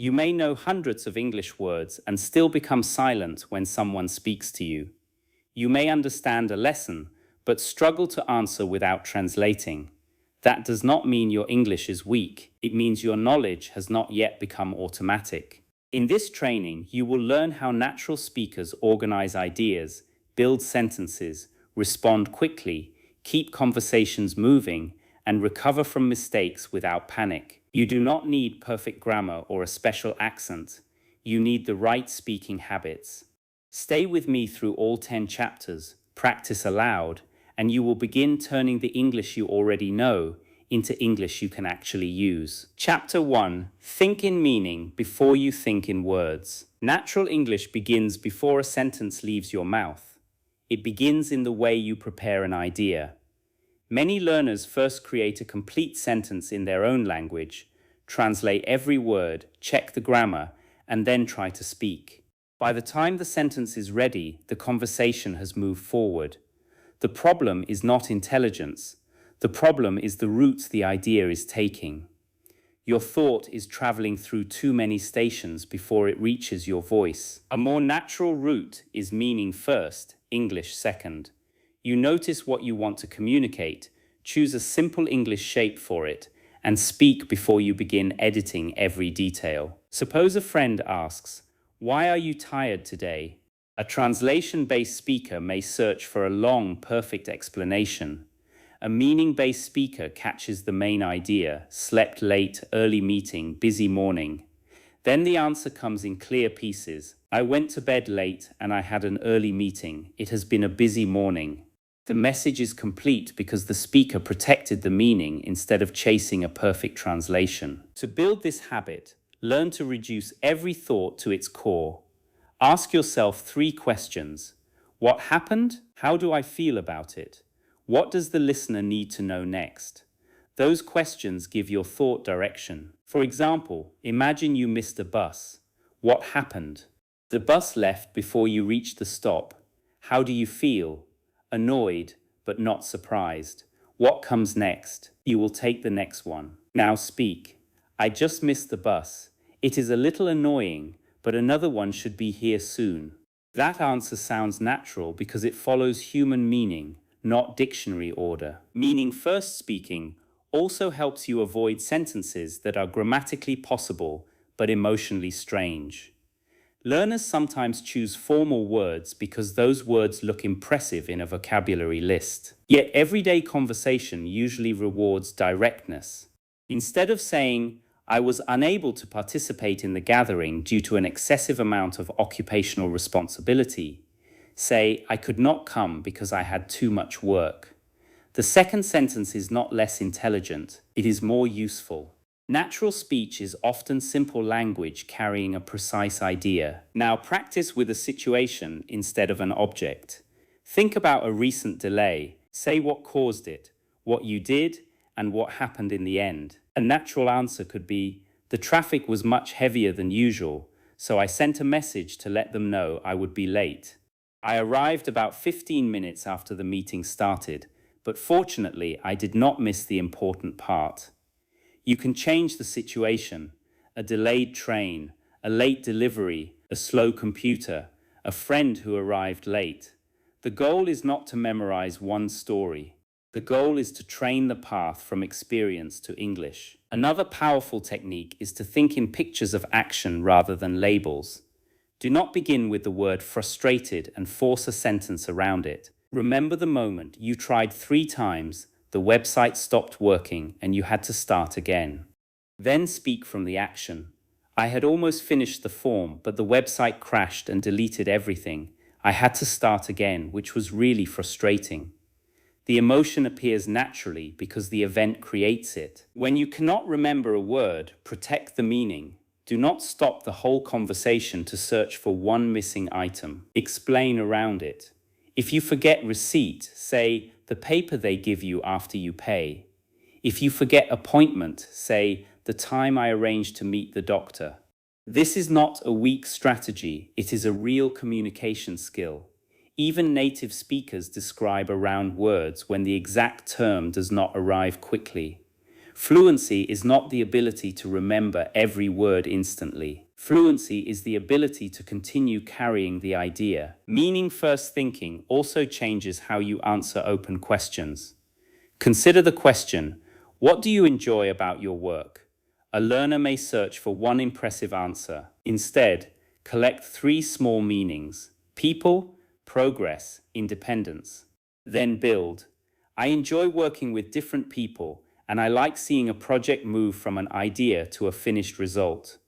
You may know hundreds of English words and still become silent when someone speaks to you. You may understand a lesson, but struggle to answer without translating. That does not mean your English is weak. It means your knowledge has not yet become automatic. In this training, you will learn how natural speakers organize ideas, build sentences, respond quickly, keep conversations moving, and recover from mistakes without panic. You do not need perfect grammar or a special accent. You need the right speaking habits. Stay with me through all 10 chapters, practice aloud, and you will begin turning the English you already know into English you can actually use. Chapter 1. Think in meaning before you think in words. Natural English begins before a sentence leaves your mouth. It begins in the way you prepare an idea. Many learners first create a complete sentence in their own language, translate every word, check the grammar, and then try to speak. By the time the sentence is ready, the conversation has moved forward. The problem is not intelligence. The problem is the route the idea is taking. Your thought is traveling through too many stations before it reaches your voice. A more natural route is meaning first, English second. You notice what you want to communicate, choose a simple English shape for it, and speak before you begin editing every detail. Suppose a friend asks, "Why are you tired today?" A translation-based speaker may search for a long, perfect explanation. A meaning-based speaker catches the main idea: slept late, early meeting, busy morning. Then the answer comes in clear pieces. I went to bed late and I had an early meeting. It has been a busy morning. The message is complete because the speaker protected the meaning instead of chasing a perfect translation. To build this habit, learn to reduce every thought to its core. Ask yourself 3 questions. What happened? How do I feel about it? What does the listener need to know next? Those questions give your thought direction. For example, imagine you missed a bus. What happened? The bus left before you reached the stop. How do you feel? Annoyed, but not surprised. What comes next? You will take the next one. Now speak. I just missed the bus. It is a little annoying, but another one should be here soon. That answer sounds natural because it follows human meaning, not dictionary order. Meaning first speaking also helps you avoid sentences that are grammatically possible but emotionally strange. Learners sometimes choose formal words because those words look impressive in a vocabulary list. Yet everyday conversation usually rewards directness. Instead of saying, "I was unable to participate in the gathering due to an excessive amount of occupational responsibility," say, "I could not come because I had too much work." The second sentence is not less intelligent, it is more useful. Natural speech is often simple language carrying a precise idea. Now practice with a situation instead of an object. Think about a recent delay. Say what caused it, what you did, and what happened in the end. A natural answer could be, "The traffic was much heavier than usual, so I sent a message to let them know I would be late. I arrived about 15 minutes after the meeting started, but fortunately I did not miss the important part." You can change the situation: a delayed train, a late delivery, a slow computer, a friend who arrived late. The goal is not to memorize one story. The goal is to train the path from experience to English. Another powerful technique is to think in pictures of action rather than labels. Do not begin with the word frustrated and force a sentence around it. Remember the moment you tried 3 times, the website stopped working and you had to start again. Then speak from the action. I had almost finished the form, but the website crashed and deleted everything. I had to start again, which was really frustrating. The emotion appears naturally because the event creates it. When you cannot remember a word, protect the meaning. Do not stop the whole conversation to search for one missing item. Explain around it. If you forget receipt, say, "The paper they give you after you pay." If you forget appointment, say, "The time I arranged to meet the doctor." This is not a weak strategy, it is a real communication skill. Even native speakers describe around words when the exact term does not arrive quickly. Fluency is not the ability to remember every word instantly. Fluency is the ability to continue carrying the idea. Meaning-first thinking also changes how you answer open questions. Consider the question, what do you enjoy about your work? A learner may search for one impressive answer. Instead, collect three small meanings: people, progress, independence. Then build. I enjoy working with different people, and I like seeing a project move from an idea to a finished result.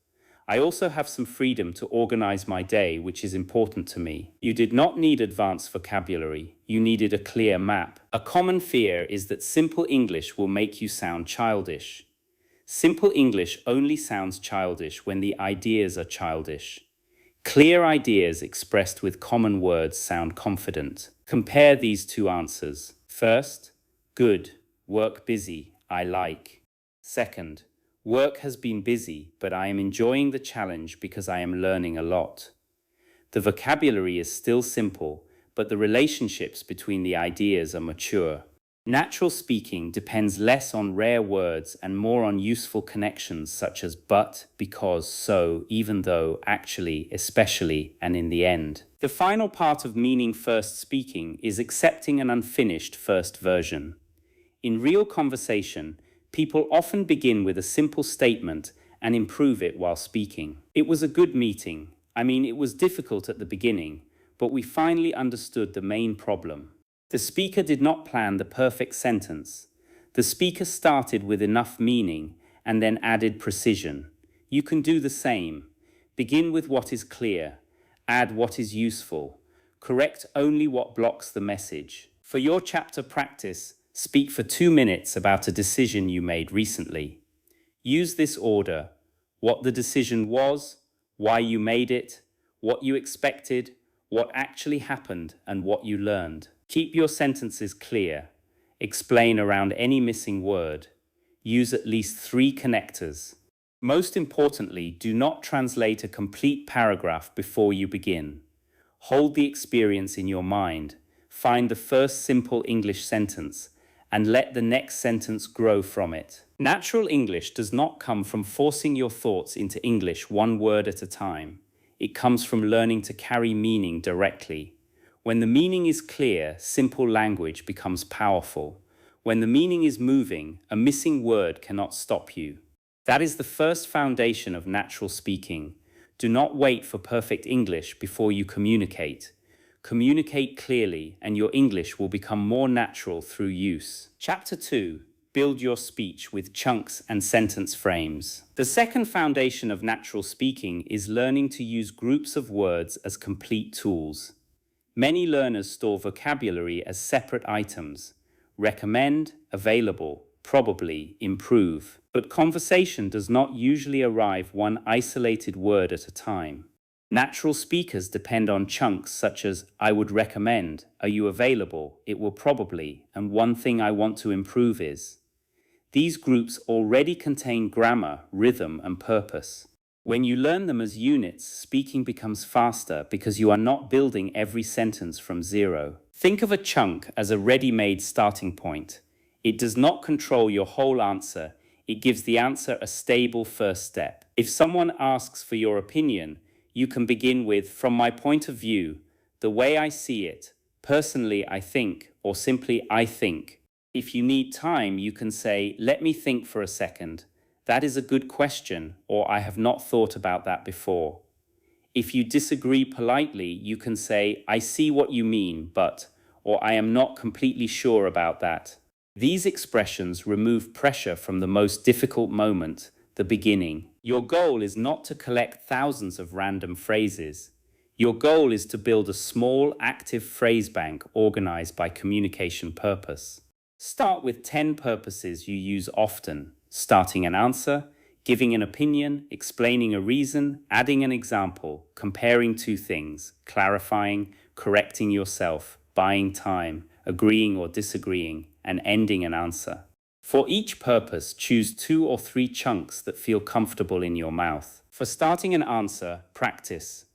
I also have some freedom to organize my day, which is important to me. You did not need advanced vocabulary, you needed a clear map. A common fear is that simple English will make you sound childish. Simple English only sounds childish when the ideas are childish. Clear ideas expressed with common words sound confident. Compare these two answers. First, good, work busy, I like. Second, work has been busy, but I am enjoying the challenge because I am learning a lot. The vocabulary is still simple, but the relationships between the ideas are mature. Natural speaking depends less on rare words and more on useful connections such as but, because, so, even though, actually, especially, and in the end. The final part of meaning-first speaking is accepting an unfinished first version. In real conversation, people often begin with a simple statement and improve it while speaking. It was a good meeting. It was difficult at the beginning, but we finally understood the main problem. The speaker did not plan the perfect sentence. The speaker started with enough meaning and then added precision. You can do the same. Begin with what is clear. Add what is useful. Correct only what blocks the message. For your chapter practice, speak for 2 minutes about a decision you made recently. Use this order: what the decision was, why you made it, what you expected, what actually happened, and what you learned. Keep your sentences clear. Explain around any missing word. Use at least 3 connectors. Most importantly, do not translate a complete paragraph before you begin. Hold the experience in your mind. Find the first simple English sentence and let the next sentence grow from it. Natural English does not come from forcing your thoughts into English one word at a time. It comes from learning to carry meaning directly. When the meaning is clear, simple language becomes powerful. When the meaning is moving, a missing word cannot stop you. That is the first foundation of natural speaking. Do not wait for perfect English before you communicate. Communicate clearly, and your English will become more natural through use. Chapter 2. Build your speech with chunks and sentence frames. The second foundation of natural speaking is learning to use groups of words as complete tools. Many learners store vocabulary as separate items: recommend, available, probably, improve. But conversation does not usually arrive one isolated word at a time. Natural speakers depend on chunks such as I would recommend, are you available, it will probably, and one thing I want to improve is. These groups already contain grammar, rhythm, and purpose. When you learn them as units, speaking becomes faster because you are not building every sentence from zero. Think of a chunk as a ready-made starting point. It does not control your whole answer. It gives the answer a stable first step. If someone asks for your opinion, you can begin with, from my point of view, the way I see it, personally I think, or simply I think. If you need time, you can say, let me think for a second. That is a good question, or I have not thought about that before. If you disagree politely, you can say, I see what you mean, but, or I am not completely sure about that. These expressions remove pressure from the most difficult moment, the beginning. Your goal is not to collect thousands of random phrases. Your goal is to build a small, active phrase bank organized by communication purpose. Start with 10 purposes you use often: starting an answer, giving an opinion, explaining a reason, adding an example, comparing two things, clarifying, correcting yourself, buying time, agreeing or disagreeing, and ending an answer. For each purpose, choose 2 or 3 chunks that feel comfortable in your mouth. For starting an answer, practice.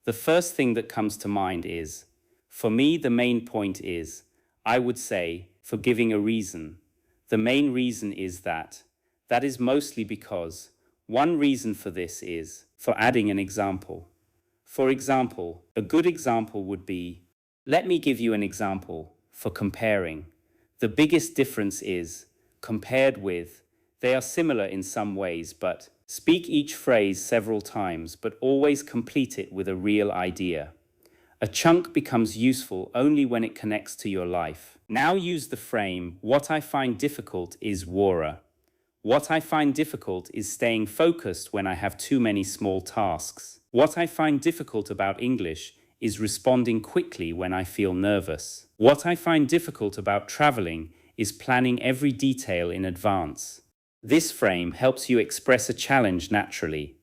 The first thing that comes to mind is, for me, the main point is, I would say, for giving a reason. The main reason is that. That is mostly because one reason for this is for adding an example. For example, a good example would be, let me give you an example for comparing. The biggest difference is, compared with, they are similar in some ways, but speak each phrase several times, but always complete it with a real idea. A chunk becomes useful only when it connects to your life. Now use the frame, what I find difficult is wara. What I find difficult is staying focused when I have too many small tasks. What I find difficult about English is responding quickly when I feel nervous. What I find difficult about traveling is planning every detail in advance. This frame helps you express a challenge naturally.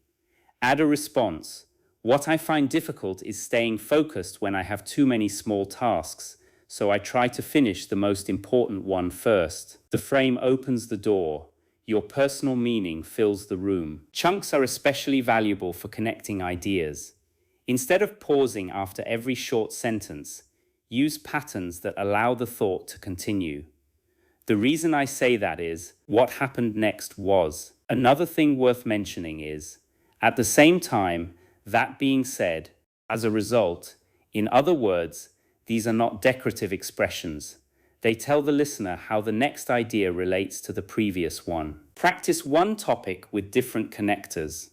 Add a response. What I find difficult is staying focused when I have too many small tasks, so I try to finish the most important one first. The frame opens the door. Your personal meaning fills the room. Chunks are especially valuable for connecting ideas. Instead of pausing after every short sentence, use patterns that allow the thought to continue. The reason I say that is, what happened next was. Another thing worth mentioning is, at the same time, that being said, as a result, in other words, these are not decorative expressions. They tell the listener how the next idea relates to the previous one. Practice one topic with different connectors.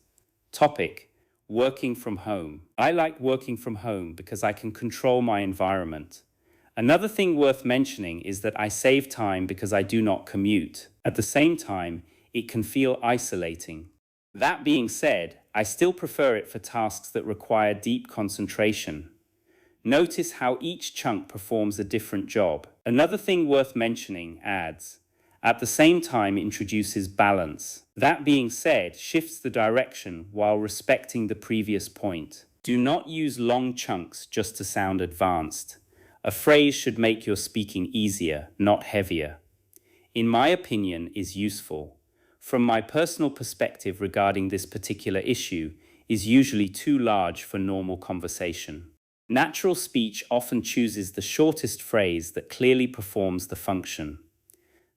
Topic: working from home. I like working from home because I can control my environment. Another thing worth mentioning is that I save time because I do not commute. At the same time, it can feel isolating. That being said, I still prefer it for tasks that require deep concentration. Notice how each chunk performs a different job. Another thing worth mentioning, adds, at the same time introduces balance. That being said, shifts the direction while respecting the previous point. Do not use long chunks just to sound advanced. A phrase should make your speaking easier, not heavier. In my opinion, is useful. From my personal perspective regarding this particular issue, is usually too large for normal conversation. Natural speech often chooses the shortest phrase that clearly performs the function.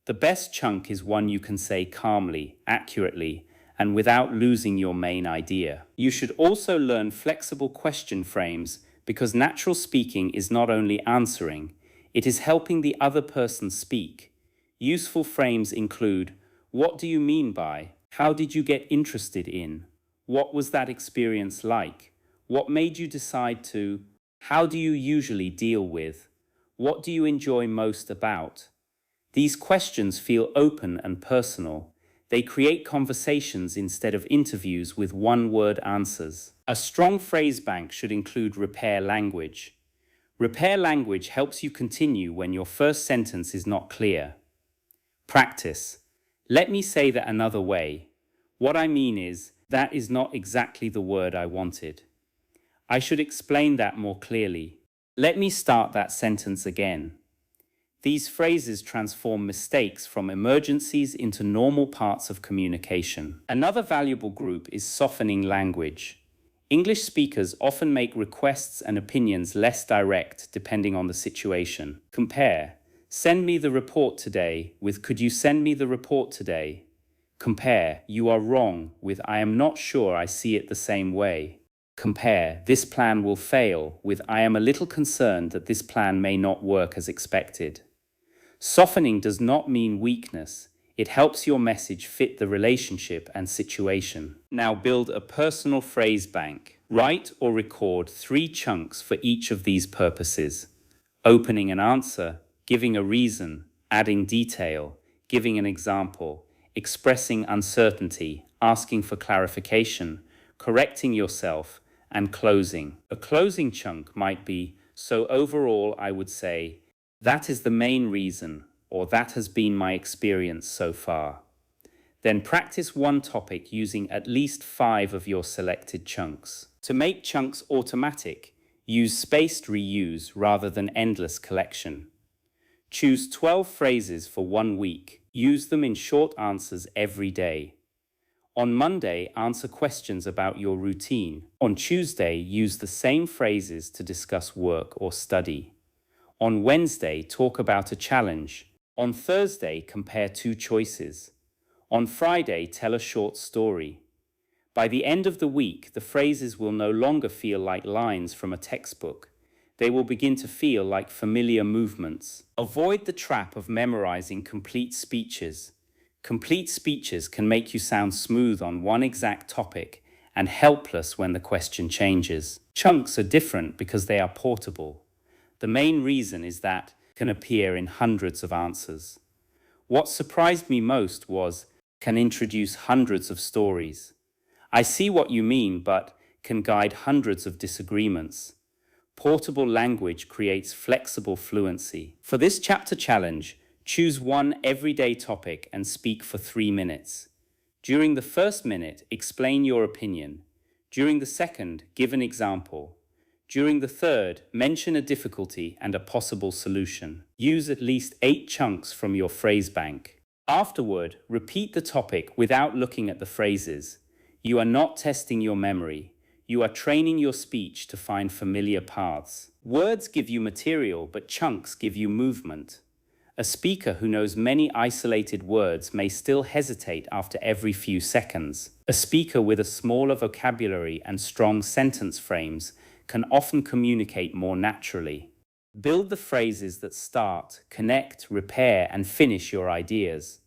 The best chunk is one you can say calmly, accurately, and without losing your main idea. You should also learn flexible question frames because natural speaking is not only answering, it is helping the other person speak. Useful frames include, what do you mean by? How did you get interested in? What was that experience like? What made you decide to? How do you usually deal with? What do you enjoy most about? These questions feel open and personal. They create conversations instead of interviews with one-word answers. A strong phrase bank should include repair language. Repair language helps you continue when your first sentence is not clear. Practice. Let me say that another way. What I mean is, that is not exactly the word I wanted. I should explain that more clearly. Let me start that sentence again. These phrases transform mistakes from emergencies into normal parts of communication. Another valuable group is softening language. English speakers often make requests and opinions less direct depending on the situation. Compare, send me the report today with could you send me the report today? Compare, you are wrong with I am not sure I see it the same way. Compare, this plan will fail with I am a little concerned that this plan may not work as expected. Softening does not mean weakness. It helps your message fit the relationship and situation. Now build a personal phrase bank. Write or record 3 chunks for each of these purposes. Opening an answer, giving a reason, adding detail, giving an example, expressing uncertainty, asking for clarification, correcting yourself, and closing. A closing chunk might be, so overall I would say, that is the main reason, or that has been my experience so far. Then practice one topic using at least 5 of your selected chunks. To make chunks automatic, use spaced reuse rather than endless collection. Choose 12 phrases for 1 week. Use them in short answers every day. On Monday, answer questions about your routine. On Tuesday, use the same phrases to discuss work or study. On Wednesday, talk about a challenge. On Thursday, compare 2 choices. On Friday, tell a short story. By the end of the week, the phrases will no longer feel like lines from a textbook. They will begin to feel like familiar movements. Avoid the trap of memorizing complete speeches. Complete speeches can make you sound smooth on one exact topic and helpless when the question changes. Chunks are different because they are portable. The main reason is that can appear in hundreds of answers. What surprised me most was can introduce hundreds of stories. I see what you mean, but can guide hundreds of disagreements. Portable language creates flexible fluency. For this chapter challenge, choose one everyday topic and speak for 3 minutes. During the first minute, explain your opinion. During the second, give an example. During the third, mention a difficulty and a possible solution. Use at least 8 chunks from your phrase bank. Afterward, repeat the topic without looking at the phrases. You are not testing your memory. You are training your speech to find familiar paths. Words give you material, but chunks give you movement. A speaker who knows many isolated words may still hesitate after every few seconds. A speaker with a smaller vocabulary and strong sentence frames can often communicate more naturally. Build the phrases that start, connect, repair, and finish your ideas.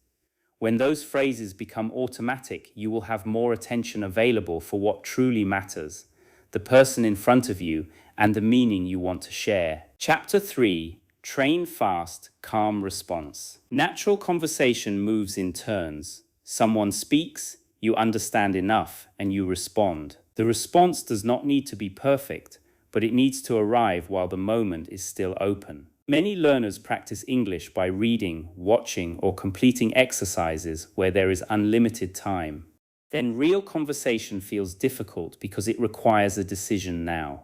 When those phrases become automatic, you will have more attention available for what truly matters, the person in front of you, and the meaning you want to share. Chapter 3. Train fast, calm response. Natural conversation moves in turns. Someone speaks, you understand enough, and you respond. The response does not need to be perfect, but it needs to arrive while the moment is still open. Many learners practice English by reading, watching, or completing exercises where there is unlimited time. Then real conversation feels difficult because it requires a decision now.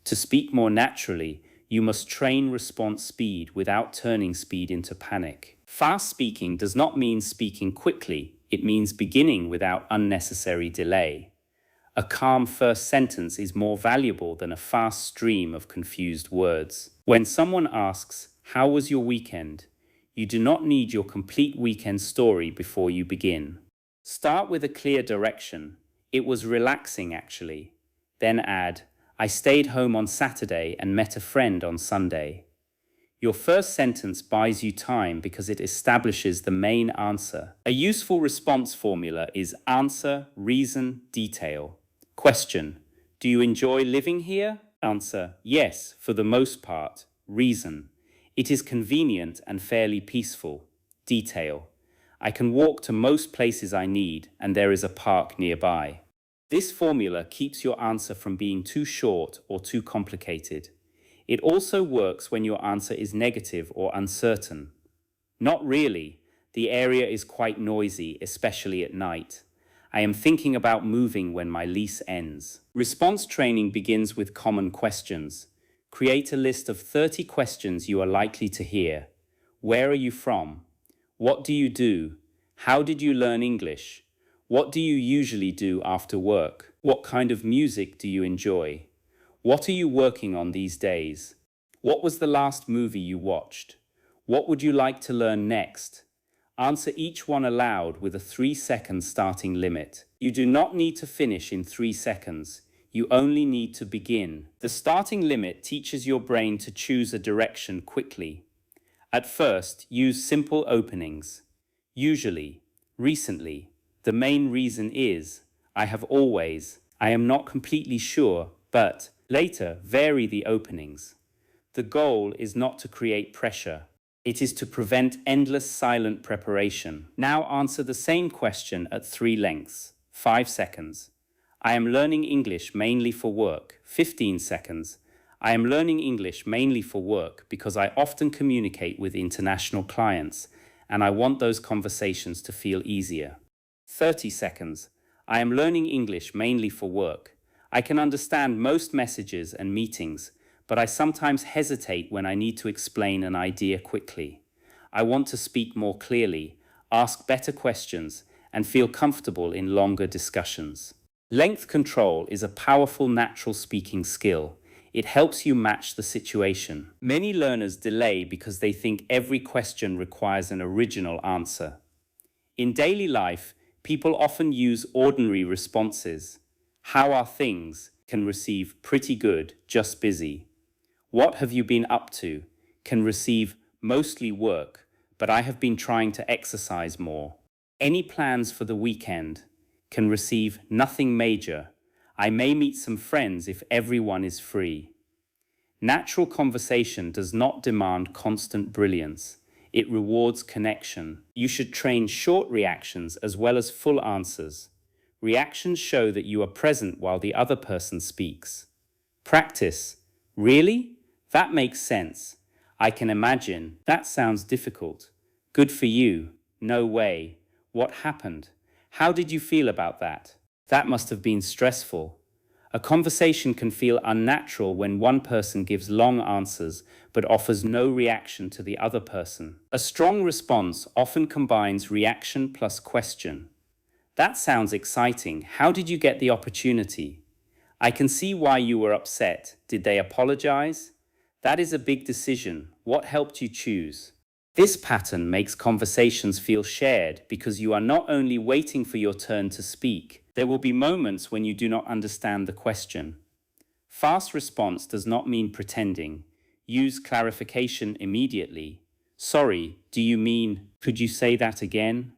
To speak more naturally, you must train response speed without turning speed into panic. Fast speaking does not mean speaking quickly, it means beginning without unnecessary delay. A calm first sentence is more valuable than a fast stream of confused words. When someone asks, "How was your weekend?" you do not need your complete weekend story before you begin. Start with a clear direction. "It was relaxing, actually." Then add, "I stayed home on Saturday and met a friend on Sunday." Your first sentence buys you time because it establishes the main answer. A useful response formula is answer, reason, detail. Question: do you enjoy living here? Answer: yes, for the most part. Reason: it is convenient and fairly peaceful. Detail: I can walk to most places I need and there is a park nearby. This formula keeps your answer from being too short or too complicated. It also works when your answer is negative or uncertain. Not really. The area is quite noisy, especially at night. I am thinking about moving when my lease ends. Response training begins with common questions. Create a list of 30 questions you are likely to hear. Where are you from? What do you do? How did you learn English? What do you usually do after work? What kind of music do you enjoy? What are you working on these days? What was the last movie you watched? What would you like to learn next? Answer each one aloud with a 3-second starting limit. You do not need to finish in 3 seconds. You only need to begin. The starting limit teaches your brain to choose a direction quickly. At first, use simple openings. Usually, recently, the main reason is, I have always, I am not completely sure, but later, vary the openings. The goal is not to create pressure. It is to prevent endless silent preparation. Now answer the same question at 3 lengths. 5 seconds. I am learning English mainly for work. 15 seconds. I am learning English mainly for work because I often communicate with international clients and I want those conversations to feel easier. 30 seconds. I am learning English mainly for work. I can understand most messages and meetings, but I sometimes hesitate when I need to explain an idea quickly. I want to speak more clearly, ask better questions, and feel comfortable in longer discussions. Length control is a powerful natural speaking skill. It helps you match the situation. Many learners delay because they think every question requires an original answer. In daily life, people often use ordinary responses. How are things? Can receive pretty good, just busy. What have you been up to? Can receive mostly work, but I have been trying to exercise more. Any plans for the weekend? Can receive nothing major. I may meet some friends if everyone is free. Natural conversation does not demand constant brilliance. It rewards connection. You should train short reactions as well as full answers. Reactions show that you are present while the other person speaks. Practice. Really? That makes sense. I can imagine. That sounds difficult. Good for you. No way. What happened? How did you feel about that? That must have been stressful. A conversation can feel unnatural when one person gives long answers but offers no reaction to the other person. A strong response often combines reaction plus question. That sounds exciting. How did you get the opportunity? I can see why you were upset. Did they apologize? That is a big decision. What helped you choose? This pattern makes conversations feel shared because you are not only waiting for your turn to speak, there will be moments when you do not understand the question. Fast response does not mean pretending. Use clarification immediately. Sorry, do you mean, could you say that again?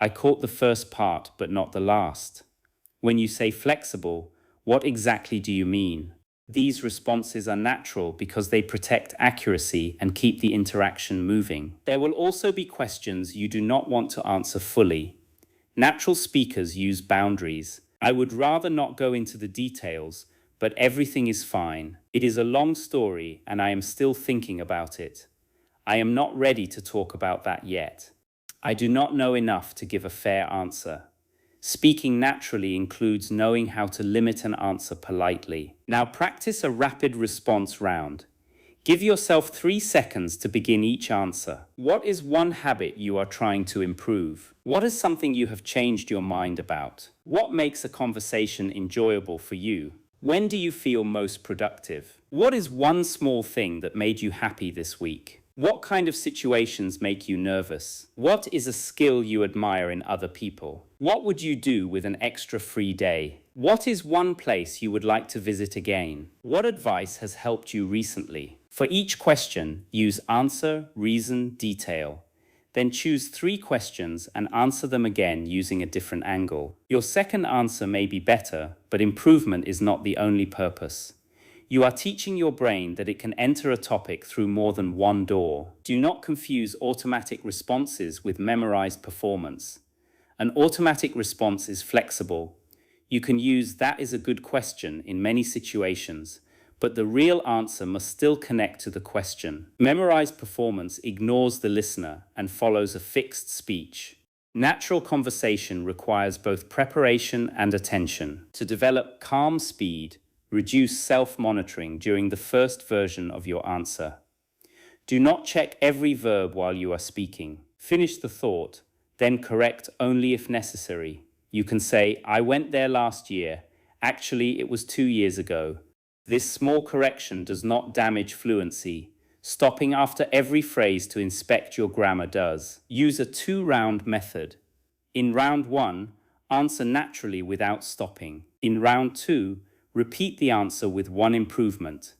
I caught the first part, but not the last. When you say flexible, what exactly do you mean? These responses are natural because they protect accuracy and keep the interaction moving. There will also be questions you do not want to answer fully. Natural speakers use boundaries. I would rather not go into the details, but everything is fine. It is a long story and I am still thinking about it. I am not ready to talk about that yet. I do not know enough to give a fair answer. Speaking naturally includes knowing how to limit an answer politely. Now practice a rapid response round. Give yourself 3 seconds to begin each answer. What is one habit you are trying to improve? What is something you have changed your mind about? What makes a conversation enjoyable for you? When do you feel most productive? What is one small thing that made you happy this week? What kind of situations make you nervous? What is a skill you admire in other people? What would you do with an extra free day? What is one place you would like to visit again? What advice has helped you recently? For each question, use answer, reason, detail. Then choose 3 questions and answer them again using a different angle. Your second answer may be better, but improvement is not the only purpose. You are teaching your brain that it can enter a topic through more than one door. Do not confuse automatic responses with memorized performance. An automatic response is flexible. You can use "that is a good question" in many situations, but the real answer must still connect to the question. Memorized performance ignores the listener and follows a fixed speech. Natural conversation requires both preparation and attention. To develop calm speed, reduce self-monitoring during the first version of your answer. Do not check every verb while you are speaking. Finish the thought, then correct only if necessary. You can say, "I went there last year. Actually, it was 2 years ago." This small correction does not damage fluency. Stopping after every phrase to inspect your grammar does. Use a 2-round method. In round 1, answer naturally without stopping. In round 2, repeat the answer with 1 improvement.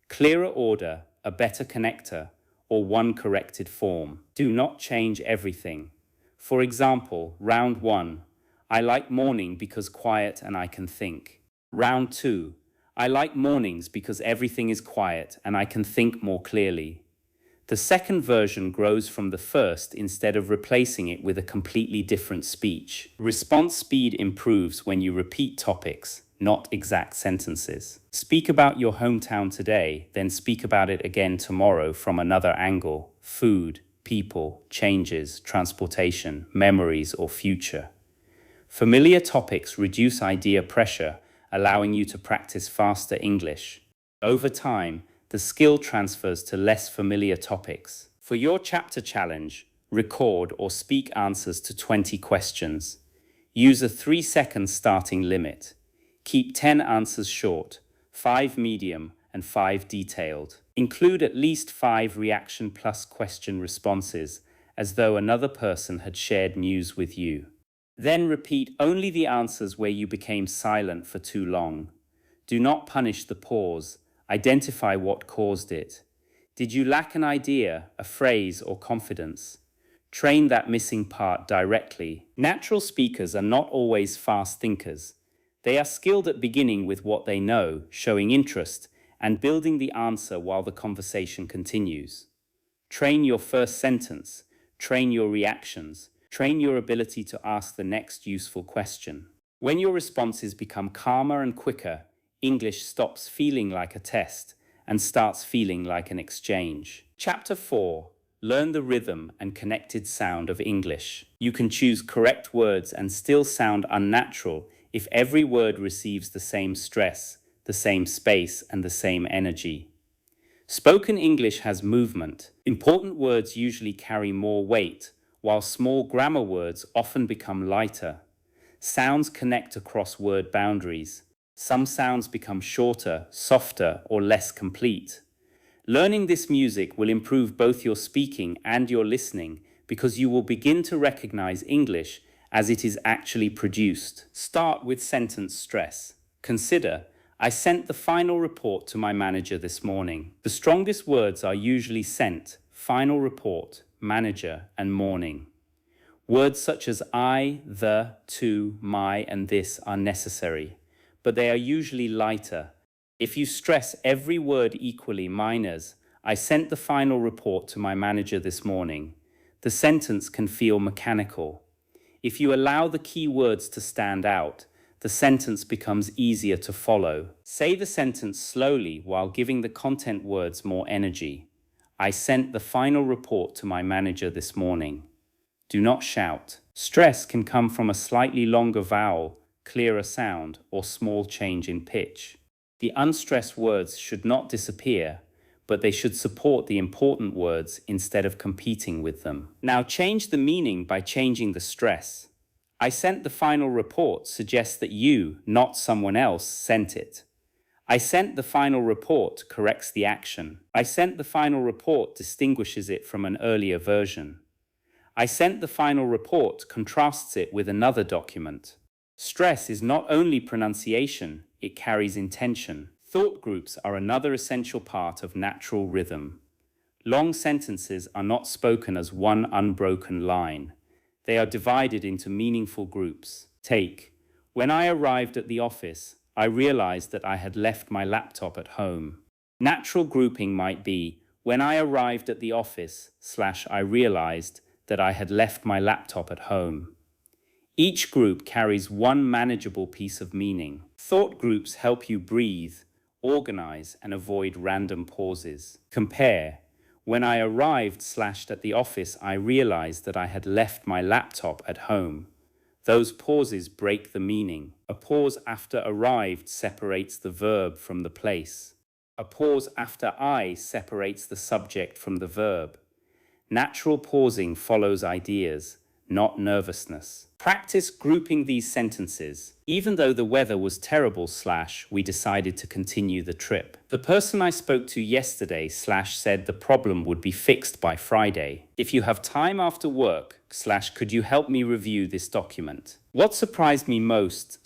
Clearer order, a better connector, or 1 corrected form. Do not change everything. For example, round 1, I like morning because quiet and I can think. Round 2, I like mornings because everything is quiet and I can think more clearly. The second version grows from the first instead of replacing it with a completely different speech. Response speed improves when you repeat topics, not exact sentences. Speak about your hometown today, then speak about it again tomorrow from another angle: food, people, changes, transportation, memories, or future. Familiar topics reduce idea pressure, allowing you to practice faster English. Over time, the skill transfers to less familiar topics. For your chapter challenge, record or speak answers to 20 questions. Use a 3-second starting limit. Keep 10 answers short, 5 medium, and 5 detailed. Include at least 5 reaction plus question responses, as though another person had shared news with you. Then repeat only the answers where you became silent for too long. Do not punish the pause. Identify what caused it. Did you lack an idea, a phrase, or confidence? Train that missing part directly. Natural speakers are not always fast thinkers. They are skilled at beginning with what they know, showing interest, and building the answer while the conversation continues. Train your first sentence. Train your reactions. Train your ability to ask the next useful question. When your responses become calmer and quicker, English stops feeling like a test and starts feeling like an exchange. Chapter 4. Learn the rhythm and connected sound of English. You can choose correct words and still sound unnatural if every word receives the same stress, the same space, and the same energy. Spoken English has movement. Important words usually carry more weight, while small grammar words often become lighter. Sounds connect across word boundaries. Some sounds become shorter, softer, or less complete. Learning this music will improve both your speaking and your listening because you will begin to recognize English as it is actually produced. Start with sentence stress. Consider, I sent the final report to my manager this morning. The strongest words are usually sent, final report, manager, and morning. Words such as I, the, to, my, and this are necessary, but they are usually lighter. If you stress every word equally, minors, I sent the final report to my manager this morning, the sentence can feel mechanical. If you allow the key words to stand out, the sentence becomes easier to follow. Say the sentence slowly while giving the content words more energy. I sent the final report to my manager this morning. Do not shout. Stress can come from a slightly longer vowel, clearer sound, or small change in pitch. The unstressed words should not disappear, but they should support the important words instead of competing with them. Now change the meaning by changing the stress. I sent the final report suggests that you, not someone else, sent it. I sent the final report corrects the action. I sent the final report distinguishes it from an earlier version. I sent the final report contrasts it with another document. Stress is not only pronunciation, it carries intention. Thought groups are another essential part of natural rhythm. Long sentences are not spoken as one unbroken line. They are divided into meaningful groups. Take, when I arrived at the office, I realized that I had left my laptop at home. Natural grouping might be, when I arrived at the office, I realized that I had left my laptop at home. Each group carries one manageable piece of meaning. Thought groups help you breathe, organize, and avoid random pauses. Compare. When I arrived at the office, I realized that I had left my laptop at home. Those pauses break the meaning. A pause after arrived separates the verb from the place. A pause after I separates the subject from the verb. Natural pausing follows ideas, not nervousness. Practice grouping these sentences. Even though the weather was terrible we decided to continue the trip. The person I spoke to yesterday said the problem would be fixed by Friday. If you have time after work could you help me review this document? What surprised me most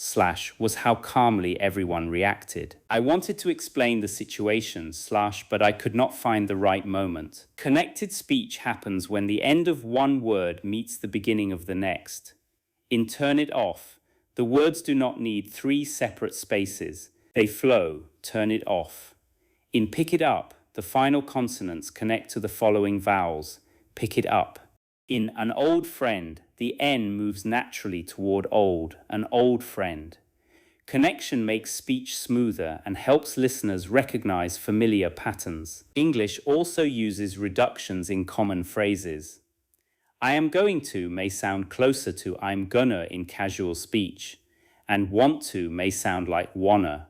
was how calmly everyone reacted. I wanted to explain the situation but I could not find the right moment. Connected speech happens when the end of one word meets the beginning of the next. In turn it off, the words do not need 3 separate spaces. They flow, turn it off. In pick it up, the final consonants connect to the following vowels. Pick it up. In an old friend, the N moves naturally toward old, an old friend. Connection makes speech smoother and helps listeners recognize familiar patterns. English also uses reductions in common phrases. I am going to may sound closer to I'm gonna in casual speech, and want to may sound like wanna.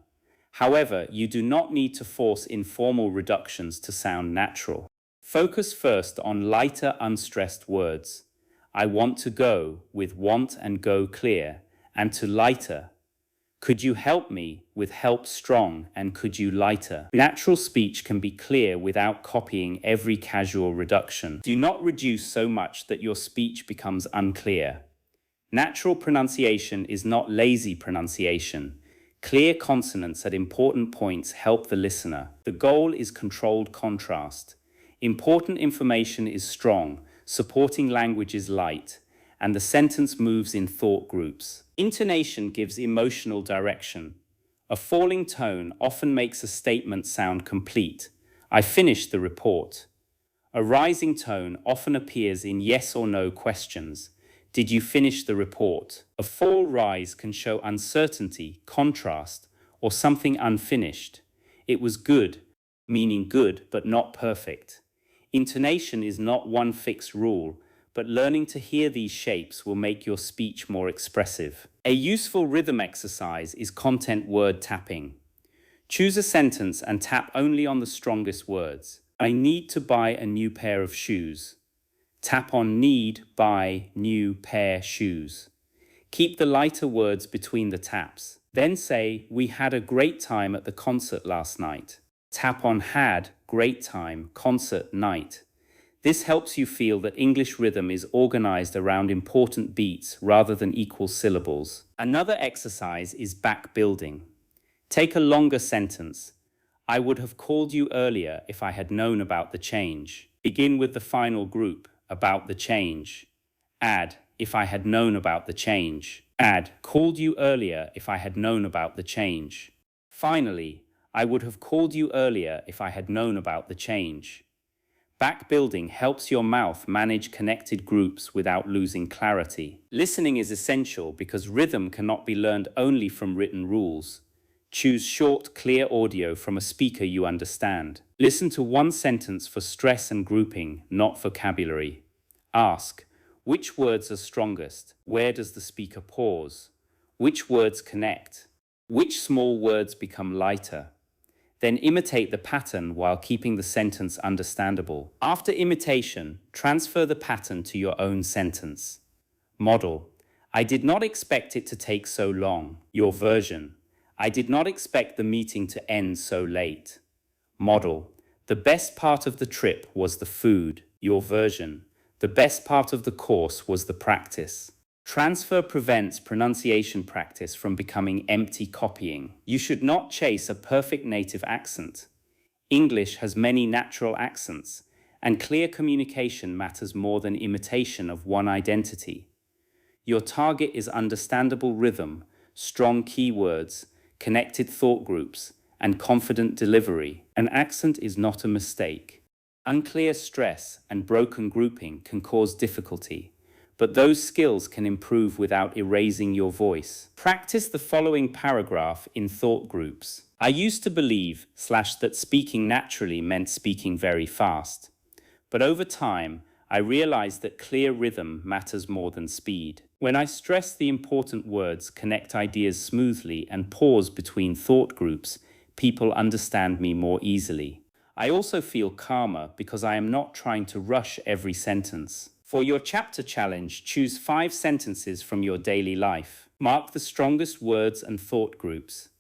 However, you do not need to force informal reductions to sound natural. Focus first on lighter, unstressed words. I want to go, with want and go clear, and to lighter. Could you help me with help strong and could you lighter? Natural speech can be clear without copying every casual reduction. Do not reduce so much that your speech becomes unclear. Natural pronunciation is not lazy pronunciation. Clear consonants at important points help the listener. The goal is controlled contrast. Important information is strong, supporting language is light, and the sentence moves in thought groups. Intonation gives emotional direction. A falling tone often makes a statement sound complete. I finished the report. A rising tone often appears in yes or no questions. Did you finish the report? A fall rise can show uncertainty, contrast, or something unfinished. It was good, meaning good but not perfect. Intonation is not one fixed rule, but learning to hear these shapes will make your speech more expressive. A useful rhythm exercise is content word tapping. Choose a sentence and tap only on the strongest words. I need to buy a new pair of shoes. Tap on need, buy, new, pair, shoes. Keep the lighter words between the taps. Then say, we had a great time at the concert last night. Tap on had, great time, concert, night. This helps you feel that English rhythm is organized around important beats rather than equal syllables. Another exercise is back building. Take a longer sentence. I would have called you earlier if I had known about the change. Begin with the final group, about the change. Add, if I had known about the change. Add, called you earlier if I had known about the change. Finally, I would have called you earlier if I had known about the change. Back building helps your mouth manage connected groups without losing clarity. Listening is essential because rhythm cannot be learned only from written rules. Choose short, clear audio from a speaker you understand. Listen to one sentence for stress and grouping, not vocabulary. Ask, which words are strongest? Where does the speaker pause? Which words connect? Which small words become lighter? Then imitate the pattern while keeping the sentence understandable. After imitation, transfer the pattern to your own sentence. Model. I did not expect it to take so long. Your version. I did not expect the meeting to end so late. Model. The best part of the trip was the food. Your version. The best part of the course was the practice. Transfer prevents pronunciation practice from becoming empty copying. You should not chase a perfect native accent. English has many natural accents, and clear communication matters more than imitation of one identity. Your target is understandable rhythm, strong keywords, connected thought groups, and confident delivery. An accent is not a mistake. Unclear stress and broken grouping can cause difficulty, but those skills can improve without erasing your voice. Practice the following paragraph in thought groups. I used to believe that speaking naturally meant speaking very fast. But over time, I realized that clear rhythm matters more than speed. When I stress the important words, connect ideas smoothly, and pause between thought groups, people understand me more easily. I also feel calmer because I am not trying to rush every sentence. For your chapter challenge, choose 5 sentences from your daily life. Mark the strongest words and thought groups.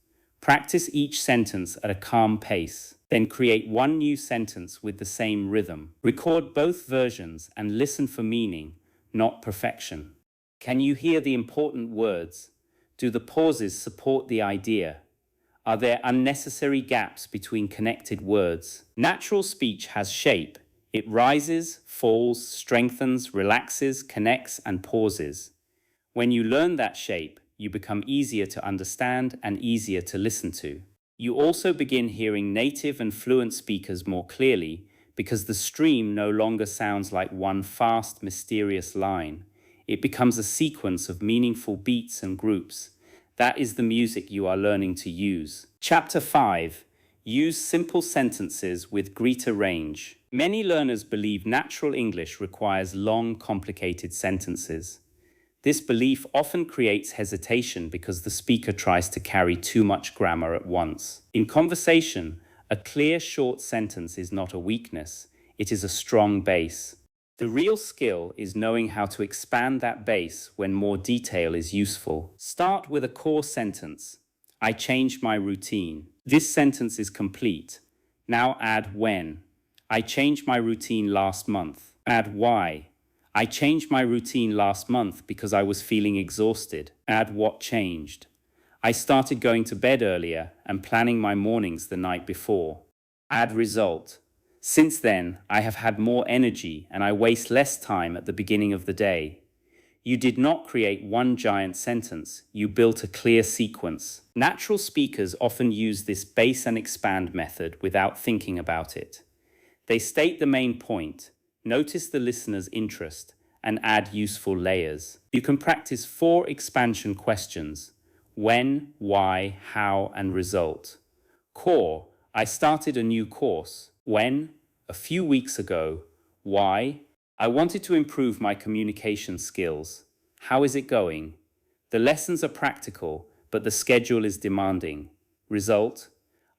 Practice each sentence at a calm pace. Then create one new sentence with the same rhythm. Record both versions and listen for meaning, not perfection. Can you hear the important words? Do the pauses support the idea? Are there unnecessary gaps between connected words? Natural speech has shape. It rises, falls, strengthens, relaxes, connects, and pauses. When you learn that shape, you become easier to understand and easier to listen to. You also begin hearing native and fluent speakers more clearly because the stream no longer sounds like one fast, mysterious line. It becomes a sequence of meaningful beats and groups. That is the music you are learning to use. Chapter 5. Use simple sentences with greater range. Many learners believe natural English requires long, complicated sentences. This belief often creates hesitation because the speaker tries to carry too much grammar at once. In conversation, a clear, short sentence is not a weakness, it is a strong base. The real skill is knowing how to expand that base when more detail is useful. Start with a core sentence. I changed my routine. This sentence is complete. Now add when. I changed my routine last month. Add why. I changed my routine last month because I was feeling exhausted. Add what changed. I started going to bed earlier and planning my mornings the night before. Add result. Since then, I have had more energy and I waste less time at the beginning of the day. You did not create one giant sentence, you built a clear sequence. Natural speakers often use this base and expand method without thinking about it. They state the main point, notice the listener's interest, and add useful layers. You can practice 4 expansion questions: when, why, how, and result. Core, I started a new course. When? A few weeks ago. Why? I wanted to improve my communication skills. How is it going? The lessons are practical, but the schedule is demanding. Result?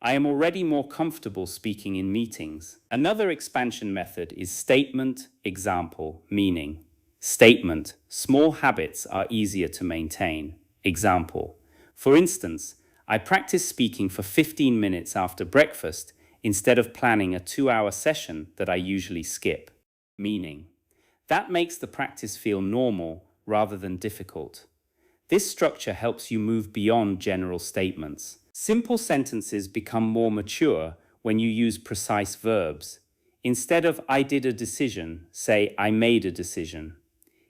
I am already more comfortable speaking in meetings. Another expansion method is statement, example, meaning. Statement, small habits are easier to maintain. Example, for instance, I practice speaking for 15 minutes after breakfast instead of planning a 2-hour session that I usually skip. Meaning, that makes the practice feel normal rather than difficult. This structure helps you move beyond general statements. Simple sentences become more mature when you use precise verbs. Instead of I did a decision, say I made a decision.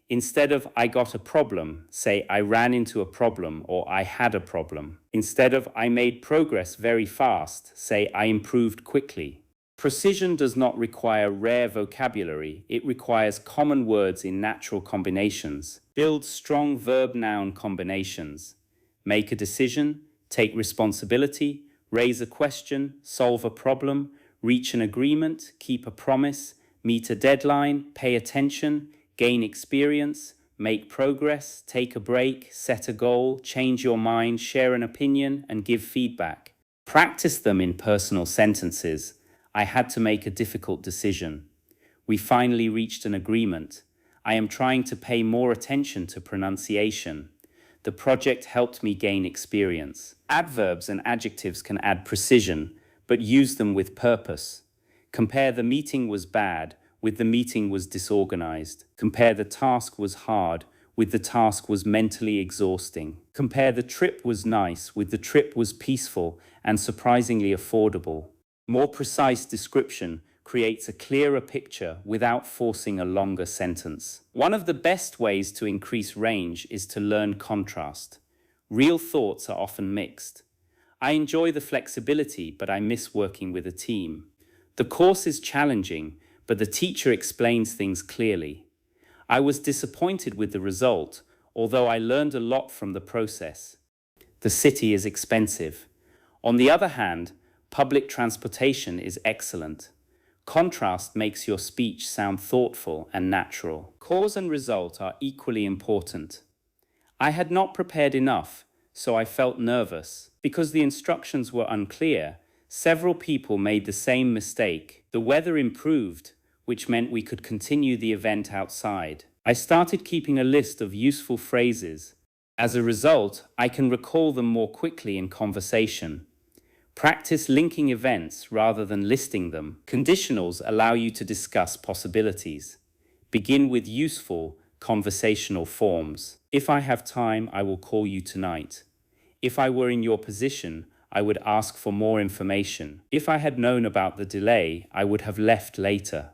Instead of I got a problem, say I ran into a problem or I had a problem. Instead of I made progress very fast, say I improved quickly. Precision does not require rare vocabulary, it requires common words in natural combinations. Build strong verb-noun combinations. Make a decision, take responsibility, raise a question, solve a problem, reach an agreement, keep a promise, meet a deadline, pay attention, gain experience, make progress, take a break, set a goal, change your mind, share an opinion, and give feedback. Practice them in personal sentences. I had to make a difficult decision. We finally reached an agreement. I am trying to pay more attention to pronunciation. The project helped me gain experience. Adverbs and adjectives can add precision, but use them with purpose. Compare the meeting was bad with the meeting was disorganized. Compare the task was hard with the task was mentally exhausting. Compare the trip was nice with the trip was peaceful and surprisingly affordable. More precise description creates a clearer picture without forcing a longer sentence. One of the best ways to increase range is to learn contrast. Real thoughts are often mixed. I enjoy the flexibility, but I miss working with a team. The course is challenging, but the teacher explains things clearly. I was disappointed with the result, although I learned a lot from the process. The city is expensive. On the other hand, public transportation is excellent. Contrast makes your speech sound thoughtful and natural. Cause and result are equally important. I had not prepared enough, so I felt nervous. Because the instructions were unclear, several people made the same mistake. The weather improved, which meant we could continue the event outside. I started keeping a list of useful phrases. As a result, I can recall them more quickly in conversation. Practice linking events rather than listing them. Conditionals allow you to discuss possibilities. Begin with useful, conversational forms. If I have time, I will call you tonight. If I were in your position, I would ask for more information. If I had known about the delay, I would have left later.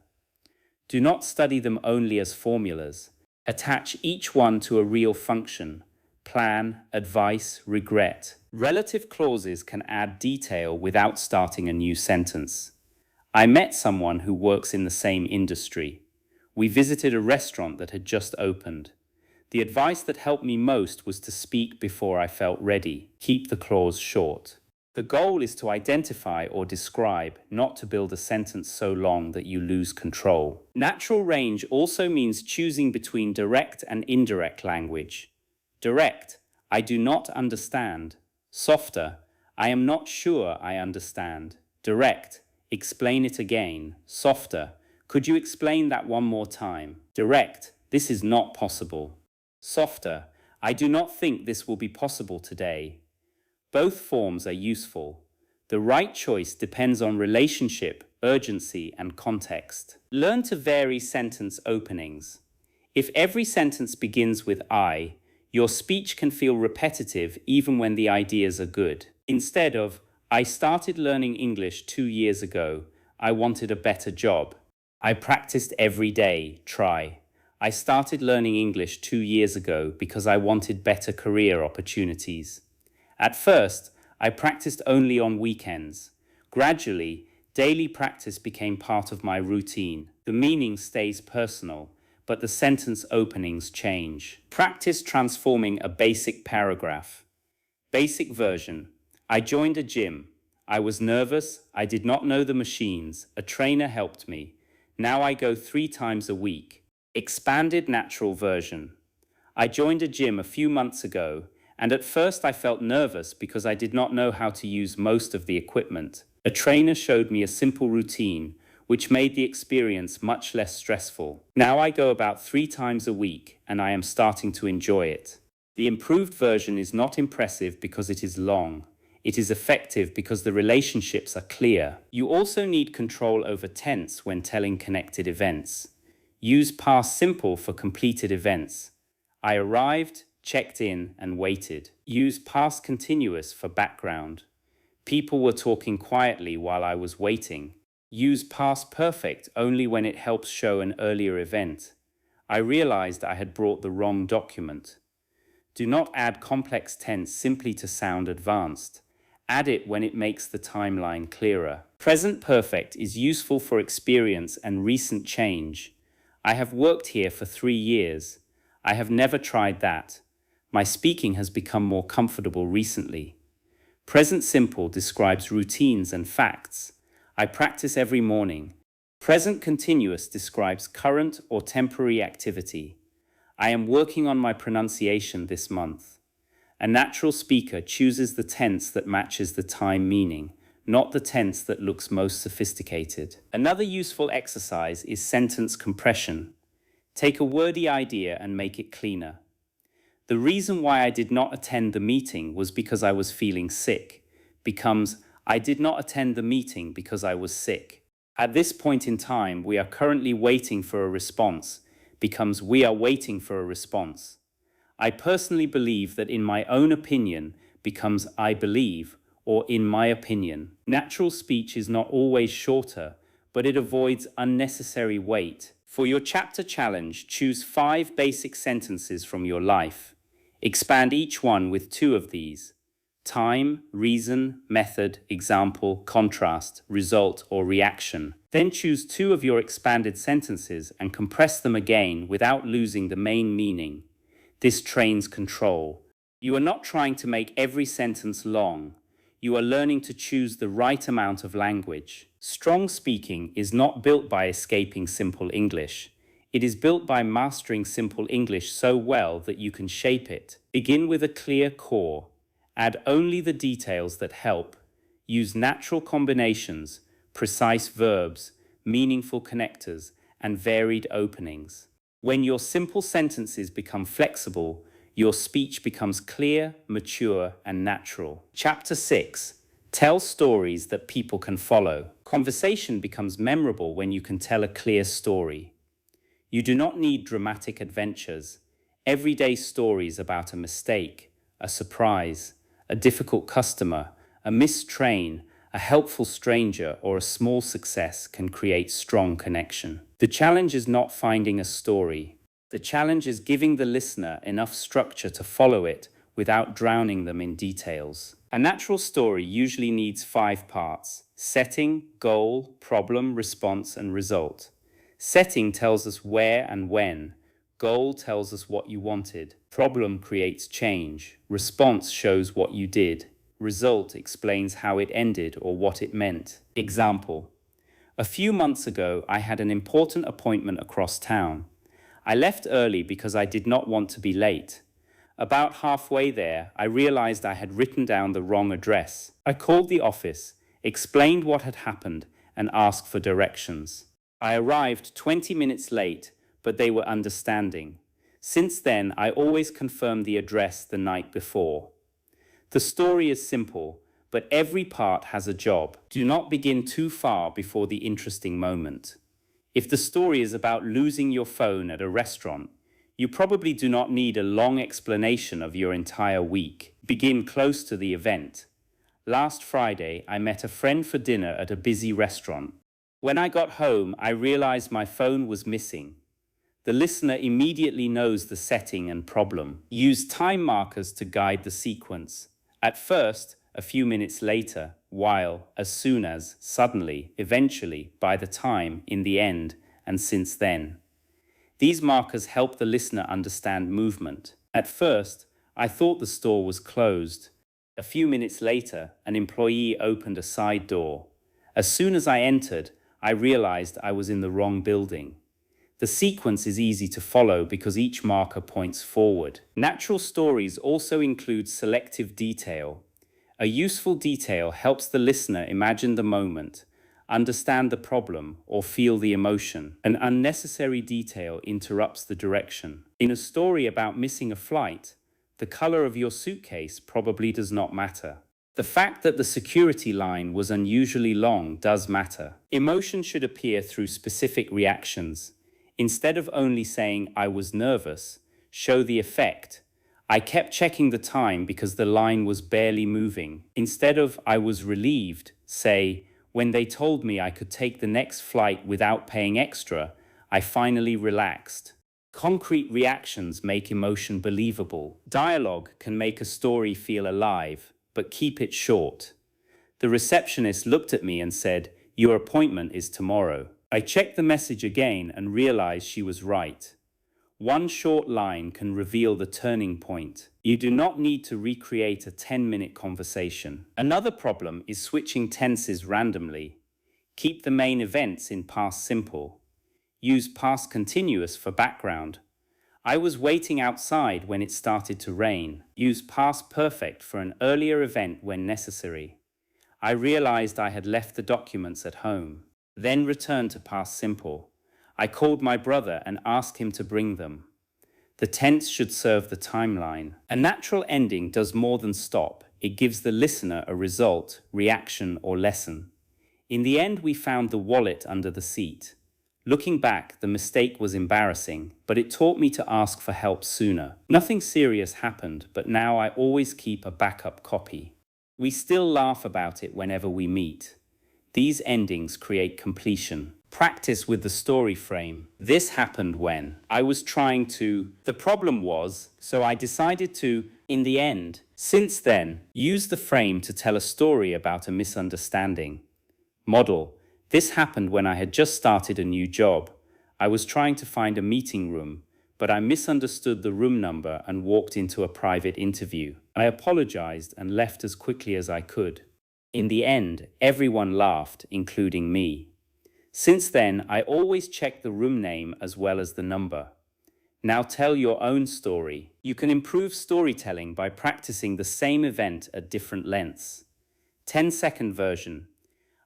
Do not study them only as formulas. Attach each one to a real function. Plan, advice, regret. Relative clauses can add detail without starting a new sentence. I met someone who works in the same industry. We visited a restaurant that had just opened. The advice that helped me most was to speak before I felt ready. Keep the clause short. The goal is to identify or describe, not to build a sentence so long that you lose control. Natural range also means choosing between direct and indirect language. Direct, I do not understand. Softer, I am not sure I understand. Direct, explain it again. Softer, could you explain that one more time? Direct, this is not possible. Softer, I do not think this will be possible today. Both forms are useful. The right choice depends on relationship, urgency, and context. Learn to vary sentence openings. If every sentence begins with I, your speech can feel repetitive even when the ideas are good. Instead of, I started learning English 2 years ago, I wanted a better job. I practiced every day, try. I started learning English 2 years ago because I wanted better career opportunities. At first, I practiced only on weekends. Gradually, daily practice became part of my routine. The meaning stays personal, but the sentence openings change. Practice transforming a basic paragraph. Basic version. I joined a gym. I was nervous. I did not know the machines. A trainer helped me. Now I go 3 times a week. Expanded natural version. I joined a gym a few months ago, and at first I felt nervous because I did not know how to use most of the equipment. A trainer showed me a simple routine, which made the experience much less stressful. Now I go about 3 times a week, and I am starting to enjoy it. The improved version is not impressive because it is long. It is effective because the relationships are clear. You also need control over tense when telling connected events. Use past simple for completed events. I arrived, checked in, and waited. Use past continuous for background. People were talking quietly while I was waiting. Use past perfect only when it helps show an earlier event. I realized I had brought the wrong document. Do not add complex tense simply to sound advanced. Add it when it makes the timeline clearer. Present perfect is useful for experience and recent change. I have worked here for 3 years. I have never tried that. My speaking has become more comfortable recently. Present simple describes routines and facts. I practice every morning. Present continuous describes current or temporary activity. I am working on my pronunciation this month. A natural speaker chooses the tense that matches the time meaning, not the tense that looks most sophisticated. Another useful exercise is sentence compression. Take a wordy idea and make it cleaner. The reason why I did not attend the meeting was because I was feeling sick. Becomes, I did not attend the meeting because I was sick. At this point in time, we are currently waiting for a response. Becomes, we are waiting for a response. I personally believe that in my own opinion becomes I believe or in my opinion. Natural speech is not always shorter, but it avoids unnecessary weight. For your chapter challenge, choose 5 basic sentences from your life. Expand each one with 2 of these: time, reason, method, example, contrast, result, or reaction. Then choose 2 of your expanded sentences and compress them again without losing the main meaning. This trains control. You are not trying to make every sentence long. You are learning to choose the right amount of language. Strong speaking is not built by escaping simple English. It is built by mastering simple English so well that you can shape it. Begin with a clear core. Add only the details that help. Use natural combinations, precise verbs, meaningful connectors, and varied openings. When your simple sentences become flexible, your speech becomes clear, mature, and natural. Chapter 6. Tell stories that people can follow. Conversation becomes memorable when you can tell a clear story. You do not need dramatic adventures. Everyday stories about a mistake, a surprise, a difficult customer, a missed train, a helpful stranger, or a small success can create strong connection. The challenge is not finding a story. The challenge is giving the listener enough structure to follow it without drowning them in details. A natural story usually needs 5 parts: setting, goal, problem, response, and result. Setting tells us where and when. Goal tells us what you wanted. Problem creates change. Response shows what you did. Result explains how it ended or what it meant. Example: a few months ago, I had an important appointment across town. I left early because I did not want to be late. About halfway there, I realized I had written down the wrong address. I called the office, explained what had happened, and asked for directions. I arrived 20 minutes late, but they were understanding. Since then, I always confirm the address the night before. The story is simple, but every part has a job. Do not begin too far before the interesting moment. If the story is about losing your phone at a restaurant, you probably do not need a long explanation of your entire week. Begin close to the event. Last Friday, I met a friend for dinner at a busy restaurant. When I got home, I realized my phone was missing. The listener immediately knows the setting and problem. Use time markers to guide the sequence. At first, a few minutes later, while, as soon as, suddenly, eventually, by the time, in the end, and since then. These markers help the listener understand movement. At first, I thought the store was closed. A few minutes later, an employee opened a side door. As soon as I entered, I realized I was in the wrong building. The sequence is easy to follow because each marker points forward. Natural stories also include selective detail. A useful detail helps the listener imagine the moment, understand the problem, or feel the emotion. An unnecessary detail interrupts the direction. In a story about missing a flight, the color of your suitcase probably does not matter. The fact that the security line was unusually long does matter. Emotion should appear through specific reactions. Instead of only saying, "I was nervous," show the effect. "I kept checking the time because the line was barely moving." Instead of, "I was relieved," say, "When they told me I could take the next flight without paying extra, I finally relaxed." Concrete reactions make emotion believable. Dialogue can make a story feel alive, but keep it short. The receptionist looked at me and said, "Your appointment is tomorrow." I checked the message again and realized she was right. One short line can reveal the turning point. You do not need to recreate a 10-minute conversation. Another problem is switching tenses randomly. Keep the main events in past simple. Use past continuous for background. I was waiting outside when it started to rain. Use past perfect for an earlier event when necessary. I realized I had left the documents at home. Then return to past simple. I called my brother and asked him to bring them. The tense should serve the timeline. A natural ending does more than stop. It gives the listener a result, reaction, or lesson. In the end, we found the wallet under the seat. Looking back, the mistake was embarrassing, but it taught me to ask for help sooner. Nothing serious happened, but now I always keep a backup copy. We still laugh about it whenever we meet. These endings create completion. Practice with the story frame. This happened when I was trying to. The problem was, so I decided to, in the end. Since then, use the frame to tell a story about a misunderstanding. Model. This happened when I had just started a new job. I was trying to find a meeting room, but I misunderstood the room number and walked into a private interview. I apologized and left as quickly as I could. In the end, everyone laughed, including me. Since then, I always check the room name as well as the number. Now tell your own story. You can improve storytelling by practicing the same event at different lengths. 10-second version.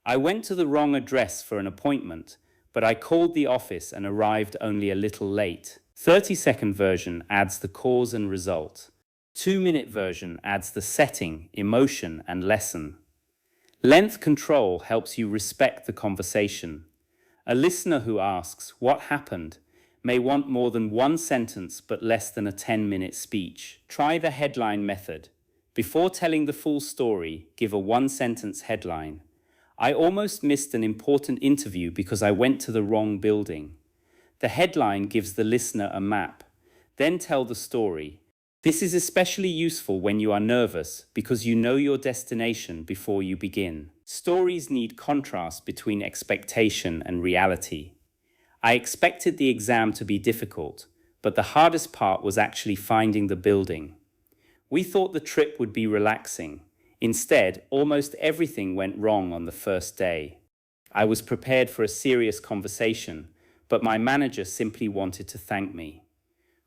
I went to the wrong address for an appointment, but I called the office and arrived only a little late. 30-second version adds the cause and result. 2-minute version adds the setting, emotion, and lesson. Length control helps you respect the conversation. A listener who asks, "What happened?" may want more than one sentence but less than a 10-minute speech. Try the headline method. Before telling the full story, give a one-sentence headline. I almost missed an important interview because I went to the wrong building. The headline gives the listener a map. Then tell the story. This is especially useful when you are nervous because you know your destination before you begin. Stories need contrast between expectation and reality. I expected the exam to be difficult, but the hardest part was actually finding the building. We thought the trip would be relaxing. Instead, almost everything went wrong on the first day. I was prepared for a serious conversation, but my manager simply wanted to thank me.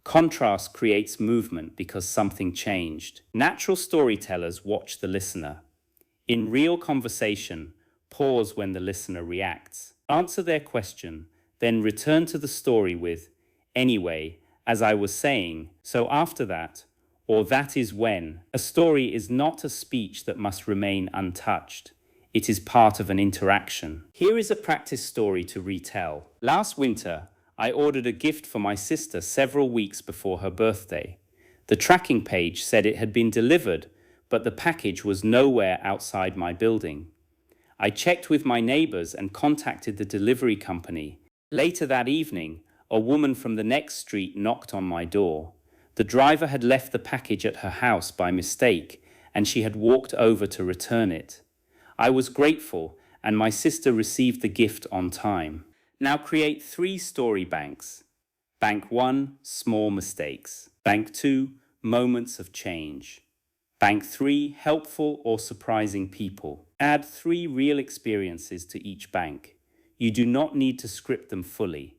Contrast creates movement because something changed. Natural storytellers watch the listener. In real conversation, pause when the listener reacts. Answer their question, then return to the story with, "Anyway, as I was saying," so after that, or that is when. A story is not a speech that must remain untouched. It is part of an interaction. Here is a practice story to retell. Last winter, I ordered a gift for my sister several weeks before her birthday. The tracking page said it had been delivered, but the package was nowhere outside my building. I checked with my neighbors and contacted the delivery company. Later that evening, a woman from the next street knocked on my door. The driver had left the package at her house by mistake, and she had walked over to return it. I was grateful, and my sister received the gift on time. Now create 3 story banks. Bank 1, small mistakes. Bank 2, moments of change. Bank 3, helpful or surprising people. Add 3 real experiences to each bank. You do not need to script them fully.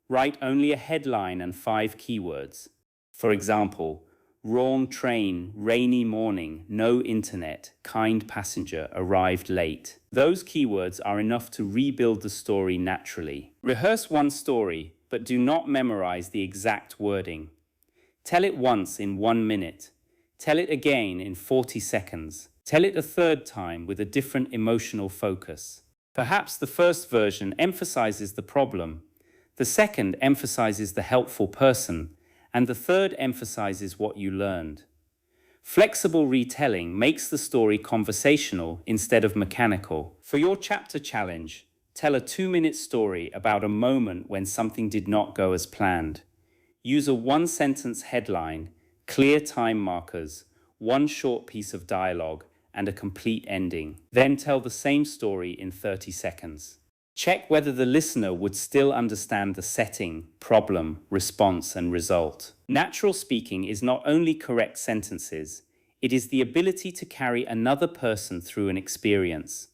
Write only a headline and 5 keywords. For example, wrong train, rainy morning, no internet, kind passenger, arrived late. Those keywords are enough to rebuild the story naturally. Rehearse one story, but do not memorize the exact wording. Tell it once in 1 minute. Tell it again in 40 seconds. Tell it a third time with a different emotional focus. Perhaps the first version emphasizes the problem, the second emphasizes the helpful person, and the third emphasizes what you learned. Flexible retelling makes the story conversational instead of mechanical. For your chapter challenge, tell a 2-minute story about a moment when something did not go as planned. Use a 1-sentence headline, clear time markers, 1 short piece of dialogue, and a complete ending. Then tell the same story in 30 seconds. Check whether the listener would still understand the setting, problem, response, and result. Natural speaking is not only correct sentences, it is the ability to carry another person through an experience.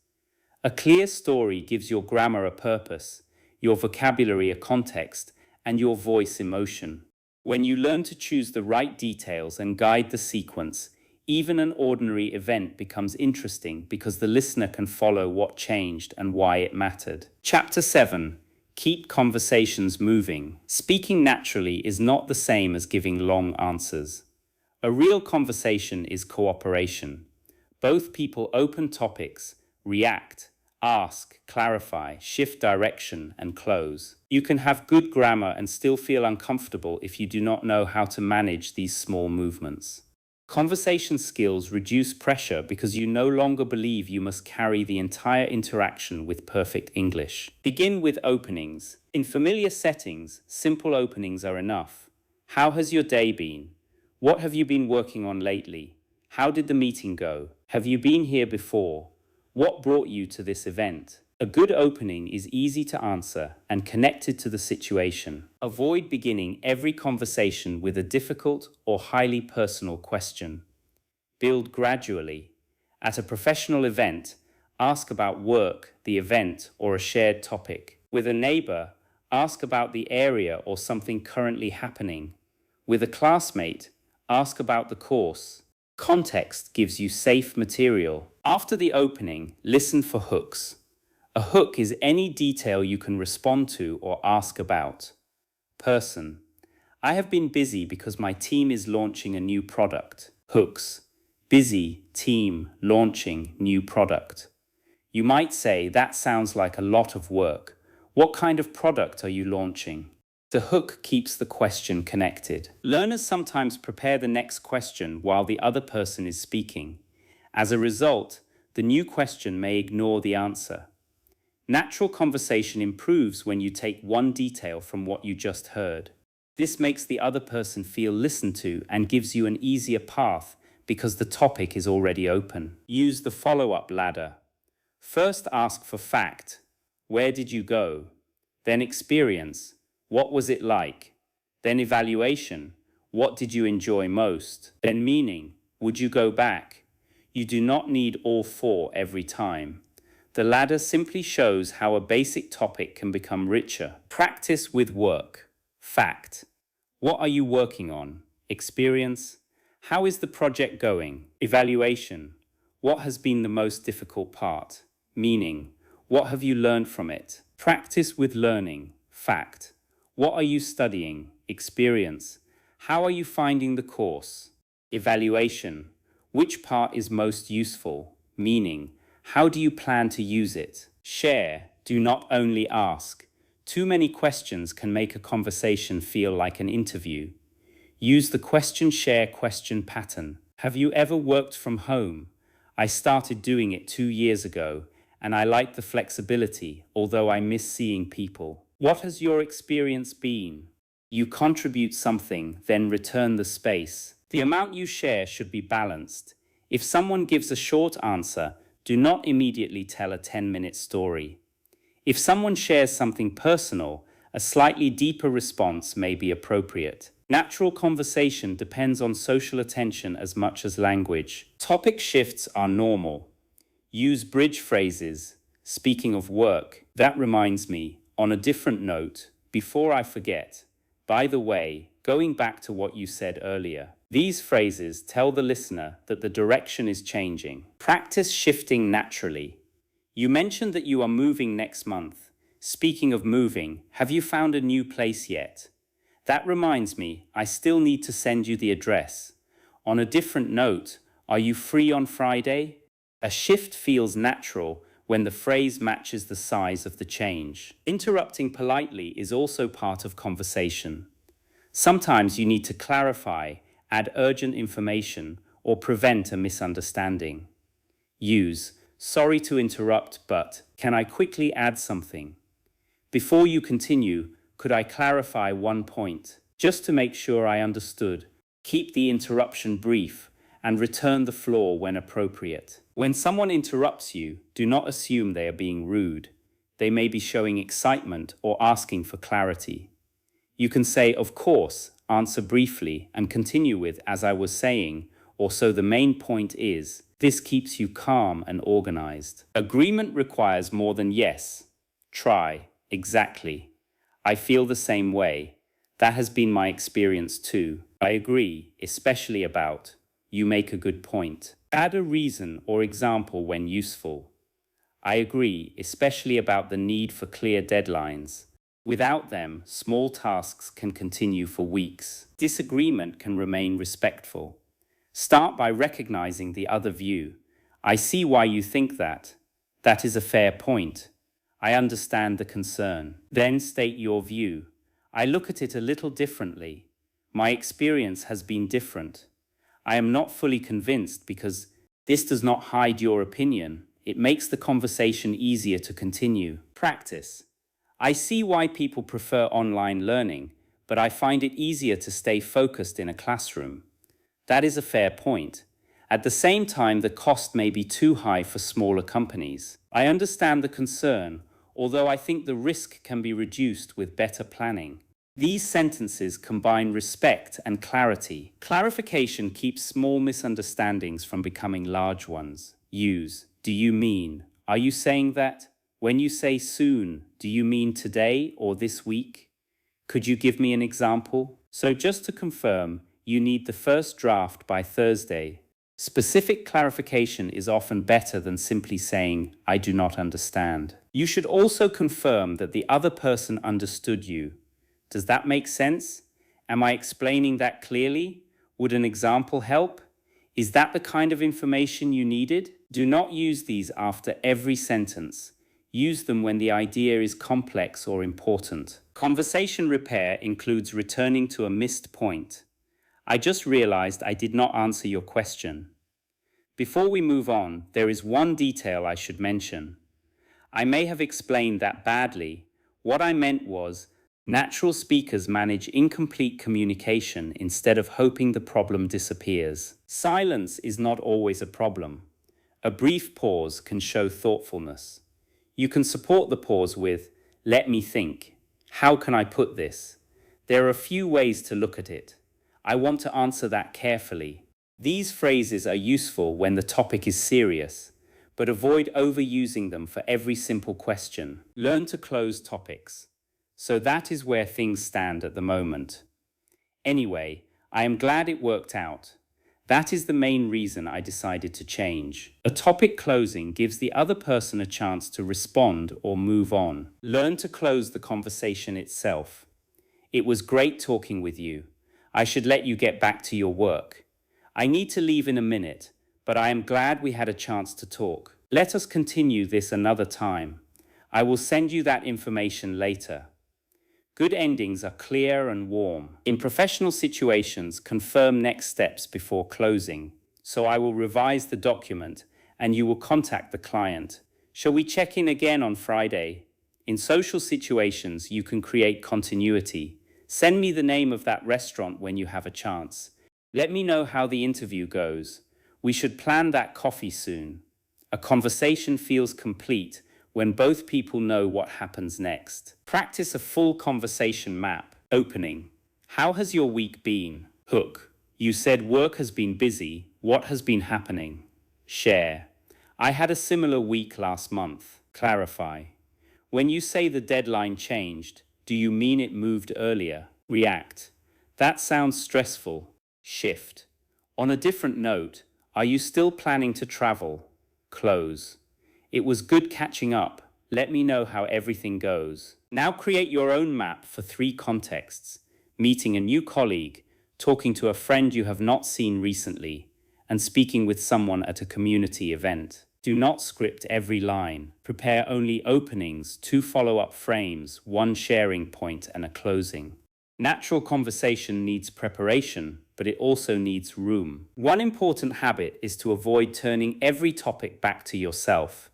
A clear story gives your grammar a purpose, your vocabulary a context, and your voice emotion. When you learn to choose the right details and guide the sequence, even an ordinary event becomes interesting because the listener can follow what changed and why it mattered. Chapter 7. Keep conversations moving. Speaking naturally is not the same as giving long answers. A real conversation is cooperation. Both people open topics, react, ask, clarify, shift direction, and close. You can have good grammar and still feel uncomfortable if you do not know how to manage these small movements. Conversation skills reduce pressure because you no longer believe you must carry the entire interaction with perfect English. Begin with openings. In familiar settings, simple openings are enough. How has your day been? What have you been working on lately? How did the meeting go? Have you been here before? What brought you to this event? A good opening is easy to answer and connected to the situation. Avoid beginning every conversation with a difficult or highly personal question. Build gradually. At a professional event, ask about work, the event, or a shared topic. With a neighbor, ask about the area or something currently happening. With a classmate, ask about the course. Context gives you safe material. After the opening, listen for hooks. A hook is any detail you can respond to or ask about. Person. I have been busy because my team is launching a new product. Hooks. Busy, team, launching, new product. You might say, that sounds like a lot of work. What kind of product are you launching? The hook keeps the question connected. Learners sometimes prepare the next question while the other person is speaking. As a result, the new question may ignore the answer. Natural conversation improves when you take one detail from what you just heard. This makes the other person feel listened to and gives you an easier path because the topic is already open. Use the follow-up ladder. First ask for fact. Where did you go? Then experience. What was it like? Then evaluation. What did you enjoy most? Then meaning. Would you go back? You do not need all 4 every time. The ladder simply shows how a basic topic can become richer. Practice with work. Fact. What are you working on? Experience. How is the project going? Evaluation. What has been the most difficult part? Meaning. What have you learned from it? Practice with learning. Fact. What are you studying? Experience. How are you finding the course? Evaluation. Which part is most useful? Meaning, how do you plan to use it? Share. Do not only ask. Too many questions can make a conversation feel like an interview. Use the question-share question pattern. Have you ever worked from home? I started doing it 2 years ago, and I like the flexibility, although I miss seeing people. What has your experience been? You contribute something, then return the space. The amount you share should be balanced. If someone gives a short answer, do not immediately tell a 10-minute story. If someone shares something personal, a slightly deeper response may be appropriate. Natural conversation depends on social attention as much as language. Topic shifts are normal. Use bridge phrases. Speaking of work, that reminds me, on a different note, before I forget, by the way, going back to what you said earlier, these phrases tell the listener that the direction is changing. Practice shifting naturally. You mentioned that you are moving next month. Speaking of moving, have you found a new place yet? That reminds me, I still need to send you the address. On a different note, are you free on Friday? A shift feels natural when the phrase matches the size of the change. Interrupting politely is also part of conversation. Sometimes you need to clarify, add urgent information, or prevent a misunderstanding. Use, sorry to interrupt, but can I quickly add something? Before you continue, could I clarify one point? Just to make sure I understood. Keep the interruption brief and return the floor when appropriate. When someone interrupts you, do not assume they are being rude. They may be showing excitement or asking for clarity. You can say, of course, answer briefly, and continue with, as I was saying, or so the main point is. This keeps you calm and organized. Agreement requires more than yes. Try. Exactly. I feel the same way. That has been my experience too. I agree, especially about. You make a good point. Add a reason or example when useful. I agree, especially about the need for clear deadlines. Without them, small tasks can continue for weeks. Disagreement can remain respectful. Start by recognizing the other view. I see why you think that. That is a fair point. I understand the concern. Then state your view. I look at it a little differently. My experience has been different. I am not fully convinced because this does not hide your opinion. It makes the conversation easier to continue. Practice. I see why people prefer online learning, but I find it easier to stay focused in a classroom. That is a fair point. At the same time, the cost may be too high for smaller companies. I understand the concern, although I think the risk can be reduced with better planning. These sentences combine respect and clarity. Clarification keeps small misunderstandings from becoming large ones. Use, do you mean? Are you saying that? When you say soon, do you mean today or this week? Could you give me an example? So just to confirm, you need the first draft by Thursday. Specific clarification is often better than simply saying, I do not understand. You should also confirm that the other person understood you. Does that make sense? Am I explaining that clearly? Would an example help? Is that the kind of information you needed? Do not use these after every sentence. Use them when the idea is complex or important. Conversation repair includes returning to a missed point. I just realized I did not answer your question. Before we move on, there is one detail I should mention. I may have explained that badly. What I meant was, natural speakers manage incomplete communication instead of hoping the problem disappears. Silence is not always a problem. A brief pause can show thoughtfulness. You can support the pause with, let me think. How can I put this? There are a few ways to look at it. I want to answer that carefully. These phrases are useful when the topic is serious, but avoid overusing them for every simple question. Learn to close topics. So that is where things stand at the moment. Anyway, I am glad it worked out. That is the main reason I decided to change. A topic closing gives the other person a chance to respond or move on. Learn to close the conversation itself. It was great talking with you. I should let you get back to your work. I need to leave in a minute, but I am glad we had a chance to talk. Let us continue this another time. I will send you that information later. Good endings are clear and warm. In professional situations, confirm next steps before closing. So I will revise the document and you will contact the client. Shall we check in again on Friday? In social situations, you can create continuity. Send me the name of that restaurant when you have a chance. Let me know how the interview goes. We should plan that coffee soon. A conversation feels complete when both people know what happens next. Practice a full conversation map. Opening. How has your week been? Hook. You said work has been busy. What has been happening? Share. I had a similar week last month. Clarify. When you say the deadline changed, do you mean it moved earlier? React. That sounds stressful. Shift. On a different note, are you still planning to travel? Close. It was good catching up. Let me know how everything goes. Now create your own map for 3 contexts: meeting a new colleague, talking to a friend you have not seen recently, and speaking with someone at a community event. Do not script every line. Prepare only openings, 2 follow-up frames, 1 sharing point, and a closing. Natural conversation needs preparation, but it also needs room. One important habit is to avoid turning every topic back to yourself.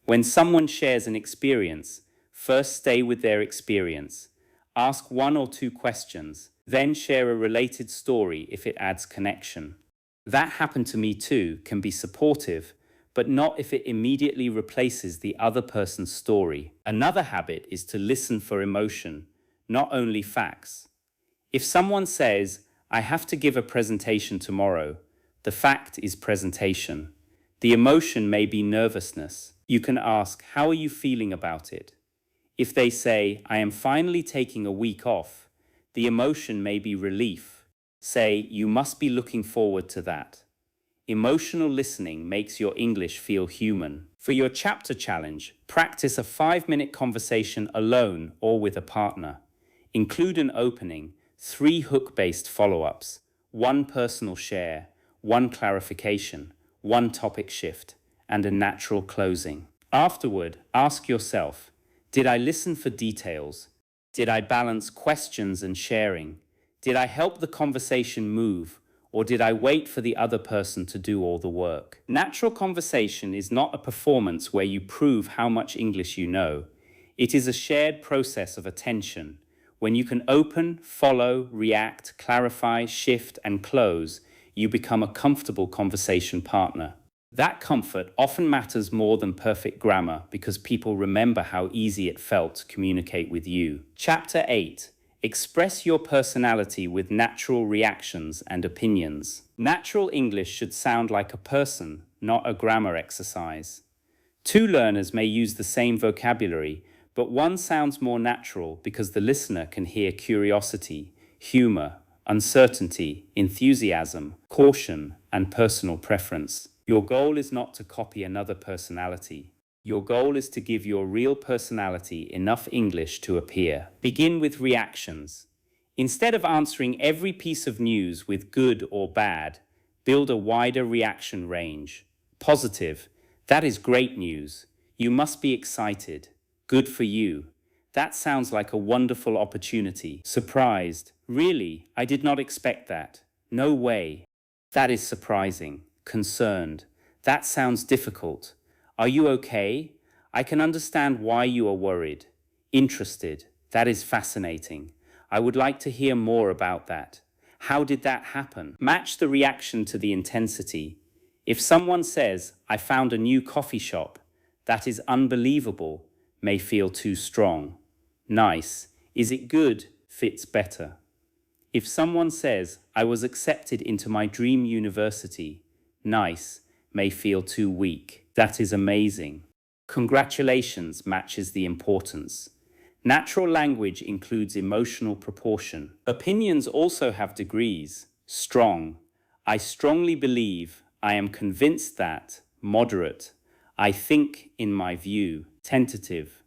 When someone shares an experience, first stay with their experience. Ask 1 or 2 questions, then share a related story if it adds connection. That happened to me too can be supportive, but not if it immediately replaces the other person's story. Another habit is to listen for emotion, not only facts. If someone says, I have to give a presentation tomorrow, the fact is presentation. The emotion may be nervousness. You can ask, how are you feeling about it? If they say, I am finally taking a week off, the emotion may be relief. Say, you must be looking forward to that. Emotional listening makes your English feel human. For your chapter challenge, practice a 5-minute conversation alone or with a partner. Include an opening, 3 hook-based follow-ups, 1 personal share, 1 clarification, 1 topic shift, and a natural closing. Afterward, ask yourself, did I listen for details? Did I balance questions and sharing? Did I help the conversation move, or did I wait for the other person to do all the work? Natural conversation is not a performance where you prove how much English you know. It is a shared process of attention. When you can open, follow, react, clarify, shift, and close, you become a comfortable conversation partner. That comfort often matters more than perfect grammar because people remember how easy it felt to communicate with you. Chapter 8. Express your personality with natural reactions and opinions. Natural English should sound like a person, not a grammar exercise. 2 learners may use the same vocabulary, but one sounds more natural because the listener can hear curiosity, humor, uncertainty, enthusiasm, caution, and personal preference. Your goal is not to copy another personality. Your goal is to give your real personality enough English to appear. Begin with reactions. Instead of answering every piece of news with good or bad, build a wider reaction range. Positive. That is great news. You must be excited. Good for you. That sounds like a wonderful opportunity. Surprised. Really, I did not expect that. No way. That is surprising. Concerned. That sounds difficult. Are you okay? I can understand why you are worried. Interested. That is fascinating. I would like to hear more about that. How did that happen? Match the reaction to the intensity. If someone says, I found a new coffee shop, that is unbelievable, may feel too strong. Nice. Is it good? Fits better. If someone says, I was accepted into my dream university, nice, may feel too weak. That is amazing. Congratulations matches the importance. Natural language includes emotional proportion. Opinions also have degrees. Strong. I strongly believe. I am convinced that. Moderate. I think, in my view. Tentative.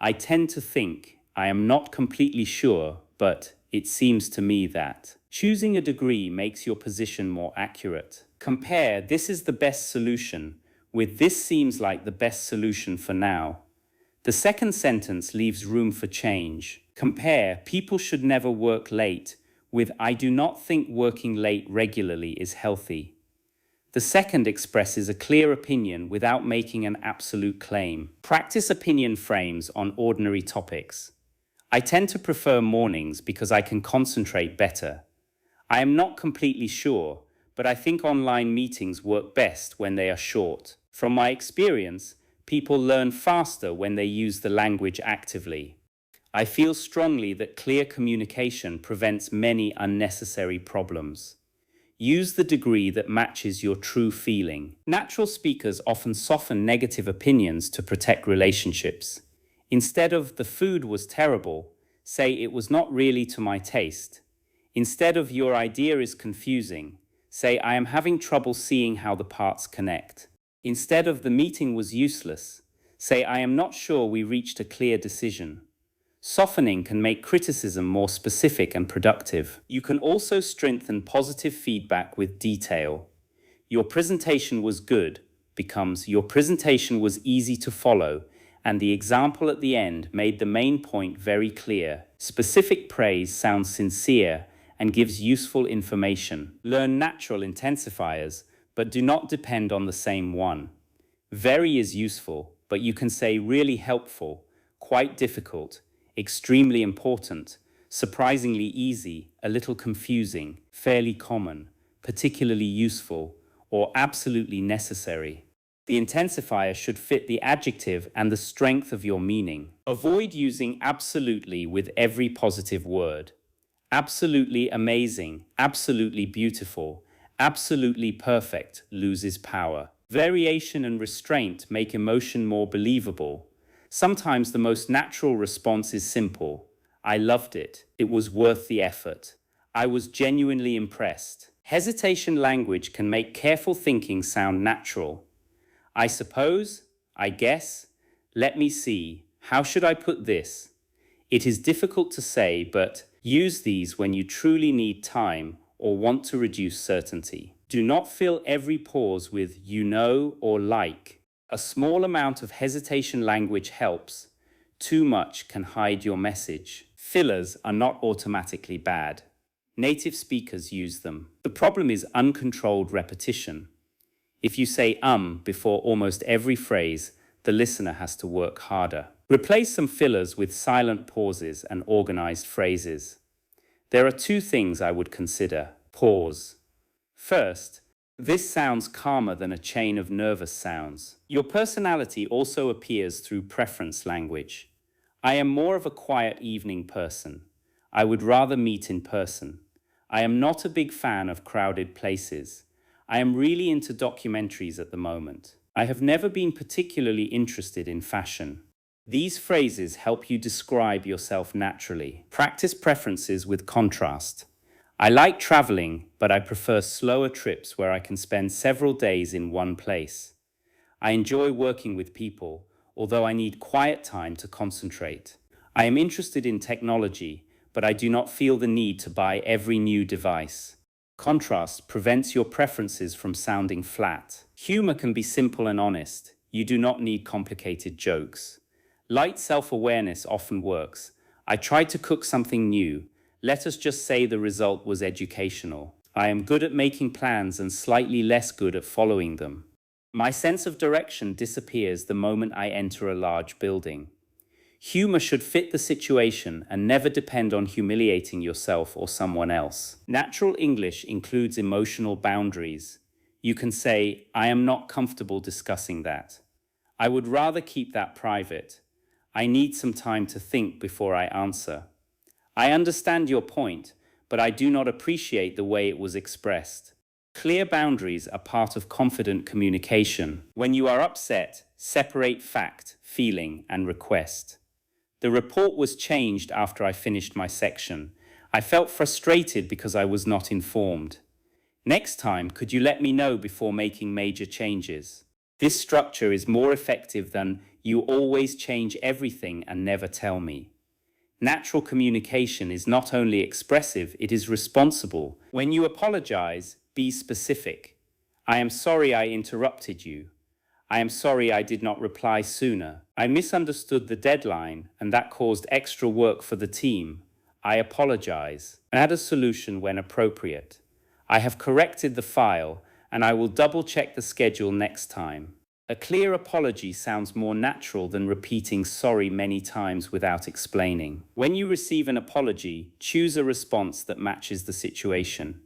I tend to think. I am not completely sure, but it seems to me that. Choosing a degree makes your position more accurate. Compare, this is the best solution, with this seems like the best solution for now. The second sentence leaves room for change. Compare, people should never work late, with I do not think working late regularly is healthy. The second expresses a clear opinion without making an absolute claim. Practice opinion frames on ordinary topics. I tend to prefer mornings because I can concentrate better. I am not completely sure, but I think online meetings work best when they are short. From my experience, people learn faster when they use the language actively. I feel strongly that clear communication prevents many unnecessary problems. Use the degree that matches your true feeling. Natural speakers often soften negative opinions to protect relationships. Instead of the food was terrible, say it was not really to my taste. Instead of your idea is confusing, say I am having trouble seeing how the parts connect. Instead of the meeting was useless, say I am not sure we reached a clear decision. Softening can make criticism more specific and productive. You can also strengthen positive feedback with detail. Your presentation was good becomes your presentation was easy to follow, and the example at the end made the main point very clear. Specific praise sounds sincere and gives useful information. Learn natural intensifiers, but do not depend on the same one. Very is useful, but you can say really helpful, quite difficult, extremely important, surprisingly easy, a little confusing, fairly common, particularly useful, or absolutely necessary. The intensifier should fit the adjective and the strength of your meaning. Avoid using absolutely with every positive word. Absolutely amazing, absolutely beautiful, absolutely perfect loses power. Variation and restraint make emotion more believable. Sometimes the most natural response is simple. I loved it. It was worth the effort. I was genuinely impressed. Hesitation language can make careful thinking sound natural. I suppose, I guess, let me see, how should I put this? It is difficult to say, but use these when you truly need time or want to reduce certainty. Do not fill every pause with you know or like. A small amount of hesitation language helps. Too much can hide your message. Fillers are not automatically bad. Native speakers use them. The problem is uncontrolled repetition. If you say before almost every phrase, the listener has to work harder. Replace some fillers with silent pauses and organized phrases. There are two things I would consider. Pause. First, this sounds calmer than a chain of nervous sounds. Your personality also appears through preference language. I am more of a quiet evening person. I would rather meet in person. I am not a big fan of crowded places. I am really into documentaries at the moment. I have never been particularly interested in fashion. These phrases help you describe yourself naturally. Practice preferences with contrast. I like traveling, but I prefer slower trips where I can spend several days in one place. I enjoy working with people, although I need quiet time to concentrate. I am interested in technology, but I do not feel the need to buy every new device. Contrast prevents your preferences from sounding flat. Humor can be simple and honest. You do not need complicated jokes. Light self-awareness often works. I tried to cook something new. Let us just say the result was educational. I am good at making plans and slightly less good at following them. My sense of direction disappears the moment I enter a large building. Humor should fit the situation and never depend on humiliating yourself or someone else. Natural English includes emotional boundaries. You can say, I am not comfortable discussing that. I would rather keep that private. I need some time to think before I answer. I understand your point, but I do not appreciate the way it was expressed. Clear boundaries are part of confident communication. When you are upset, separate fact, feeling, and request. The report was changed after I finished my section. I felt frustrated because I was not informed. Next time, could you let me know before making major changes? This structure is more effective than you always change everything and never tell me. Natural communication is not only expressive, it is responsible. When you apologize, be specific. I am sorry I interrupted you. I am sorry I did not reply sooner. I misunderstood the deadline and that caused extra work for the team. I apologize. Add a solution when appropriate. I have corrected the file and I will double check the schedule next time. A clear apology sounds more natural than repeating sorry many times without explaining. When you receive an apology, choose a response that matches the situation.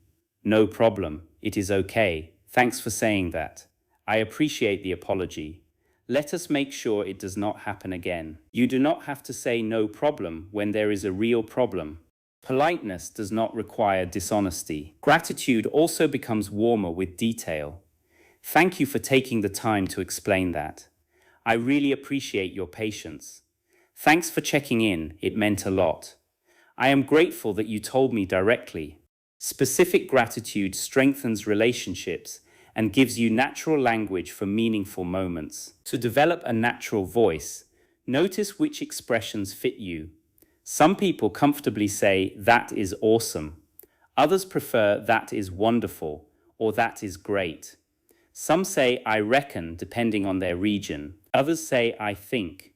No problem. It is okay. Thanks for saying that. I appreciate the apology. Let us make sure it does not happen again. You do not have to say no problem when there is a real problem. Politeness does not require dishonesty. Gratitude also becomes warmer with detail. Thank you for taking the time to explain that. I really appreciate your patience. Thanks for checking in, it meant a lot. I am grateful that you told me directly. Specific gratitude strengthens relationships and gives you natural language for meaningful moments. To develop a natural voice, notice which expressions fit you. Some people comfortably say, "That is awesome." Others prefer, "That is wonderful," or "That is great." Some say, "I reckon," depending on their region. Others say, "I think."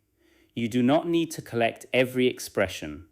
You do not need to collect every expression.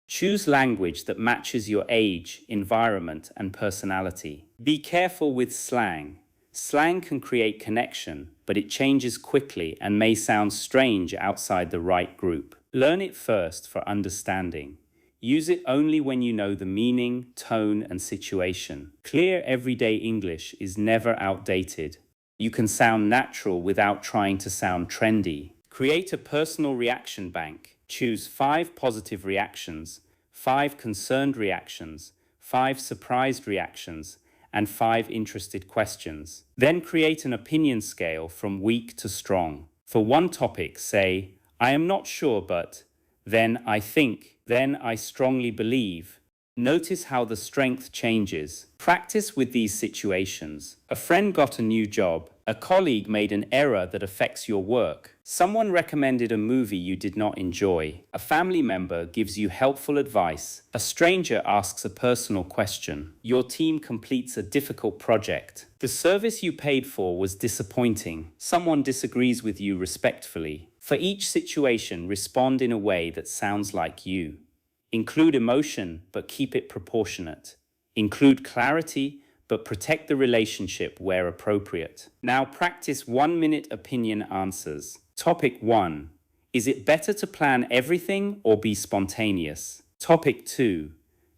Choose language that matches your age, environment, and personality. Be careful with slang. Slang can create connection, but it changes quickly and may sound strange outside the right group. Learn it first for understanding. Use it only when you know the meaning, tone, and situation. Clear everyday English is never outdated. You can sound natural without trying to sound trendy. Create a personal reaction bank. Choose 5 positive reactions, 5 concerned reactions, 5 surprised reactions, and 5 interested questions. Then create an opinion scale from weak to strong. For one topic, say, "I am not sure, but," then "I think," then "I strongly believe." Notice how the strength changes. Practice with these situations. A friend got a new job. A colleague made an error that affects your work. Someone recommended a movie you did not enjoy. A family member gives you helpful advice. A stranger asks a personal question. Your team completes a difficult project. The service you paid for was disappointing. Someone disagrees with you respectfully. For each situation, respond in a way that sounds like you. Include emotion, but keep it proportionate. Include clarity, but protect the relationship where appropriate. Now practice 1-minute opinion answers. Topic 1. Is it better to plan everything or be spontaneous? Topic 2.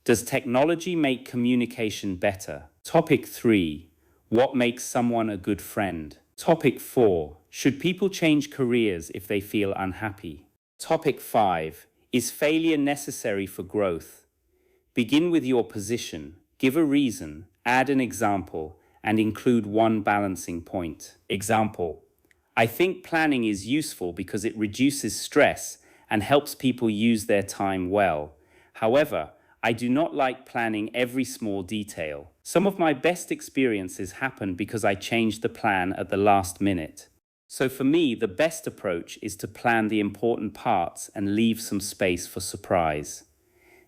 Does technology make communication better? Topic 3. What makes someone a good friend? Topic 4. Should people change careers if they feel unhappy? Topic 5. Is failure necessary for growth? Begin with your position, give a reason, add an example, and include one balancing point. Example: I think planning is useful because it reduces stress and helps people use their time well. However, I do not like planning every small detail. Some of my best experiences happen because I changed the plan at the last minute. So for me, the best approach is to plan the important parts and leave some space for surprise.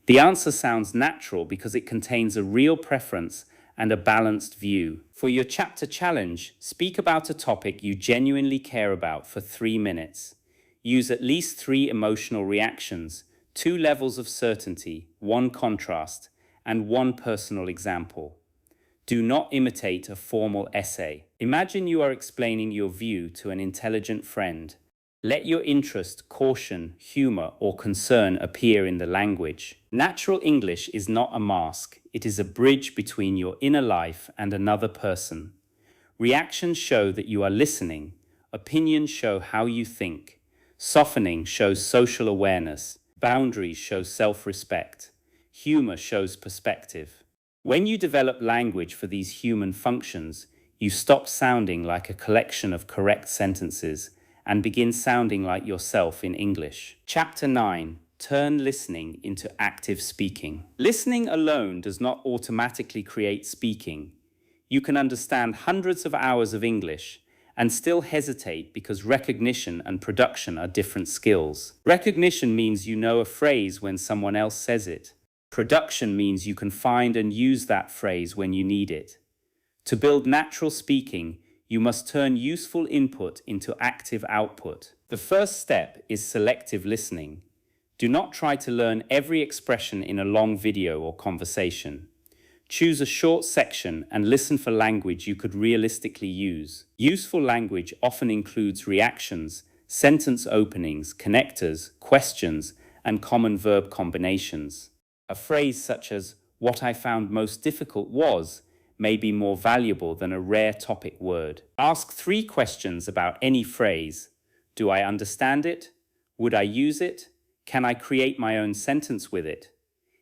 The answer sounds natural because it contains a real preference and a balanced view. For your chapter challenge, speak about a topic you genuinely care about for 3 minutes. Use at least 3 emotional reactions, 2 levels of certainty, 1 contrast, and 1 personal example. Do not imitate a formal essay. Imagine you are explaining your view to an intelligent friend. Let your interest, caution, humor, or concern appear in the language. Natural English is not a mask. It is a bridge between your inner life and another person. Reactions show that you are listening. Opinions show how you think. Softening shows social awareness. Boundaries show self-respect. Humor shows perspective. When you develop language for these human functions, you stop sounding like a collection of correct sentences and begin sounding like yourself in English. Chapter 9. Turn listening into active speaking. Listening alone does not automatically create speaking. You can understand hundreds of hours of English and still hesitate because recognition and production are different skills. Recognition means you know a phrase when someone else says it. Production means you can find and use that phrase when you need it. To build natural speaking, you must turn useful input into active output. The first step is selective listening. Do not try to learn every expression in a long video or conversation. Choose a short section and listen for language you could realistically use. Useful language often includes reactions, sentence openings, connectors, questions, and common verb combinations. A phrase such as, "What I found most difficult was," may be more valuable than a rare topic word. Ask 3 questions about any phrase. Do I understand it? Would I use it? Can I create my own sentence with it?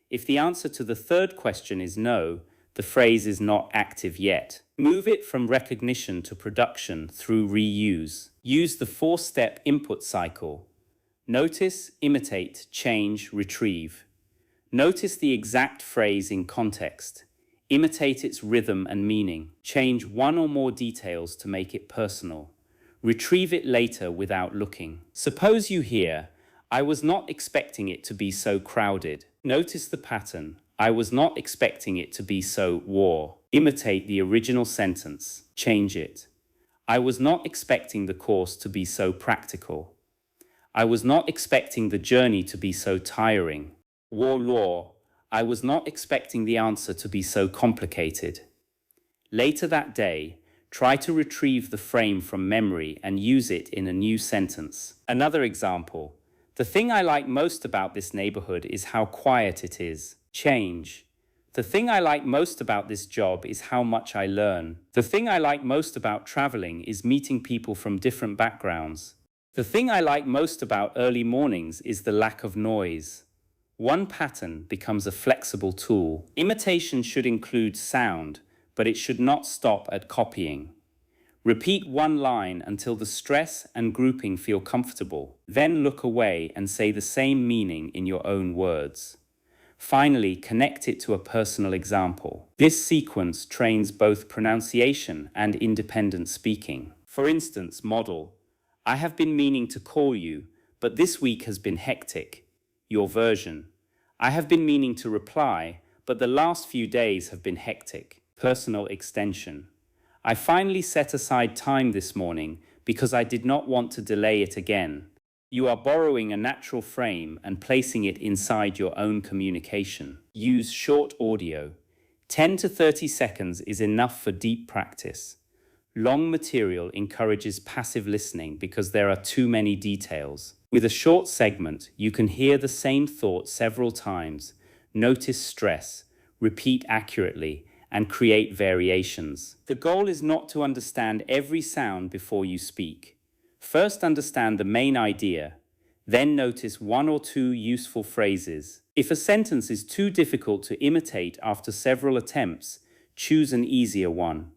If the answer to the third question is no, the phrase is not active yet. Move it from recognition to production through reuse. Use the 4-step input cycle. Notice, imitate, change, retrieve. Notice the exact phrase in context. Imitate its rhythm and meaning. Change one or more details to make it personal. Retrieve it later without looking. Suppose you hear, "I was not expecting it to be so crowded." Notice the pattern. I was not expecting it to be so war. Imitate the original sentence. Change it. I was not expecting the course to be so practical. I was not expecting the journey to be so tiring. War law. I was not expecting the answer to be so complicated. Later that day, try to retrieve the frame from memory and use it in a new sentence. Another example. The thing I like most about this neighborhood is how quiet it is. Change. The thing I like most about this job is how much I learn. The thing I like most about traveling is meeting people from different backgrounds. The thing I like most about early mornings is the lack of noise. One pattern becomes a flexible tool. Imitation should include sound, but it should not stop at copying. Repeat one line until the stress and grouping feel comfortable. Then look away and say the same meaning in your own words. Finally, connect it to a personal example. This sequence trains both pronunciation and independent speaking. For instance, model, "I have been meaning to call you, but this week has been hectic." Your version, "I have been meaning to reply, but the last few days have been hectic." Personal extension, "I finally set aside time this morning because I did not want to delay it again." You are borrowing a natural frame and placing it inside your own communication. Use short audio. 10 to 30 seconds is enough for deep practice. Long material encourages passive listening because there are too many details. With a short segment, you can hear the same thought several times, notice stress, repeat accurately, and create variations. The goal is not to understand every sound before you speak. First, understand the main idea, then notice 1 or 2 useful phrases. If a sentence is too difficult to imitate after several attempts, choose an easier one.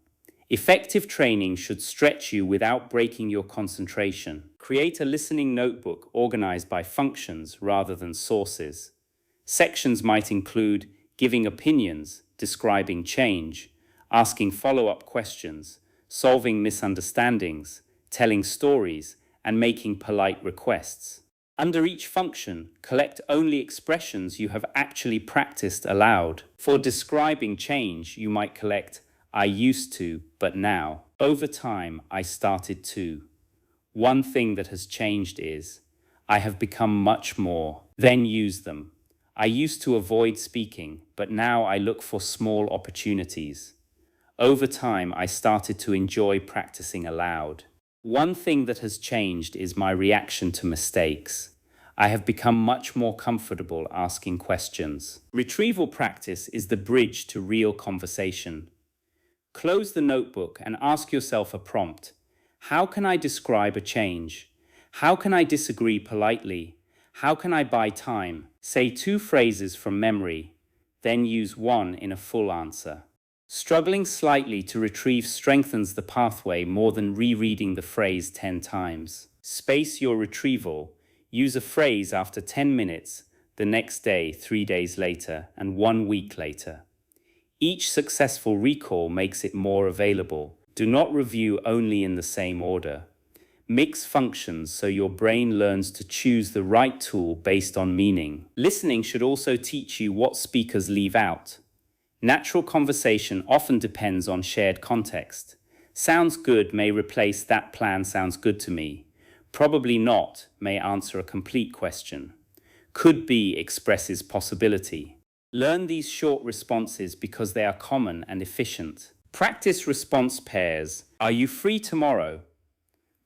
Effective training should stretch you without breaking your concentration. Create a listening notebook organized by functions rather than sources. Sections might include giving opinions, describing change, asking follow-up questions, solving misunderstandings, telling stories, and making polite requests. Under each function, collect only expressions you have actually practiced aloud. For describing change, you might collect "I used to, but now." Over time, I started to. One thing that has changed is, I have become much more. Then use them. I used to avoid speaking, but now I look for small opportunities. Over time, I started to enjoy practicing aloud. One thing that has changed is my reaction to mistakes. I have become much more comfortable asking questions. Retrieval practice is the bridge to real conversation. Close the notebook and ask yourself a prompt. How can I describe a change? How can I disagree politely? How can I buy time? Say 2 phrases from memory, then use 1 in a full answer. Struggling slightly to retrieve strengthens the pathway more than rereading the phrase 10 times. Space your retrieval. Use a phrase after 10 minutes, the next day, 3 days later, and 1 week later. Each successful recall makes it more available. Do not review only in the same order. Mix functions so your brain learns to choose the right tool based on meaning. Listening should also teach you what speakers leave out. Natural conversation often depends on shared context. Sounds good may replace that plan sounds good to me. Probably not may answer a complete question. Could be expresses possibility. Learn these short responses because they are common and efficient. Practice response pairs. Are you free tomorrow?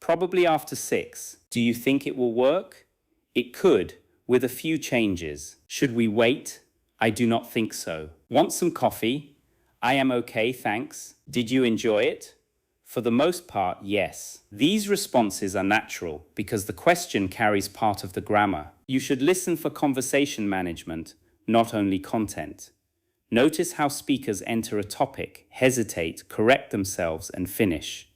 Probably after 6. Do you think it will work? It could, with a few changes. Should we wait? I do not think so. Want some coffee? I am okay, thanks. Did you enjoy it? For the most part, yes. These responses are natural because the question carries part of the grammar. You should listen for conversation management, not only content. Notice how speakers enter a topic, hesitate, correct themselves, and finish.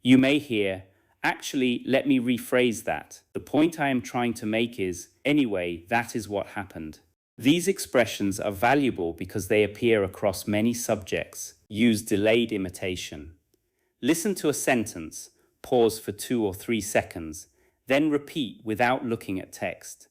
You may hear, actually, let me rephrase that. The point I am trying to make is, anyway, that is what happened. These expressions are valuable because they appear across many subjects. Use delayed imitation. Listen to a sentence, pause for 2 or 3 seconds, then repeat without looking at text.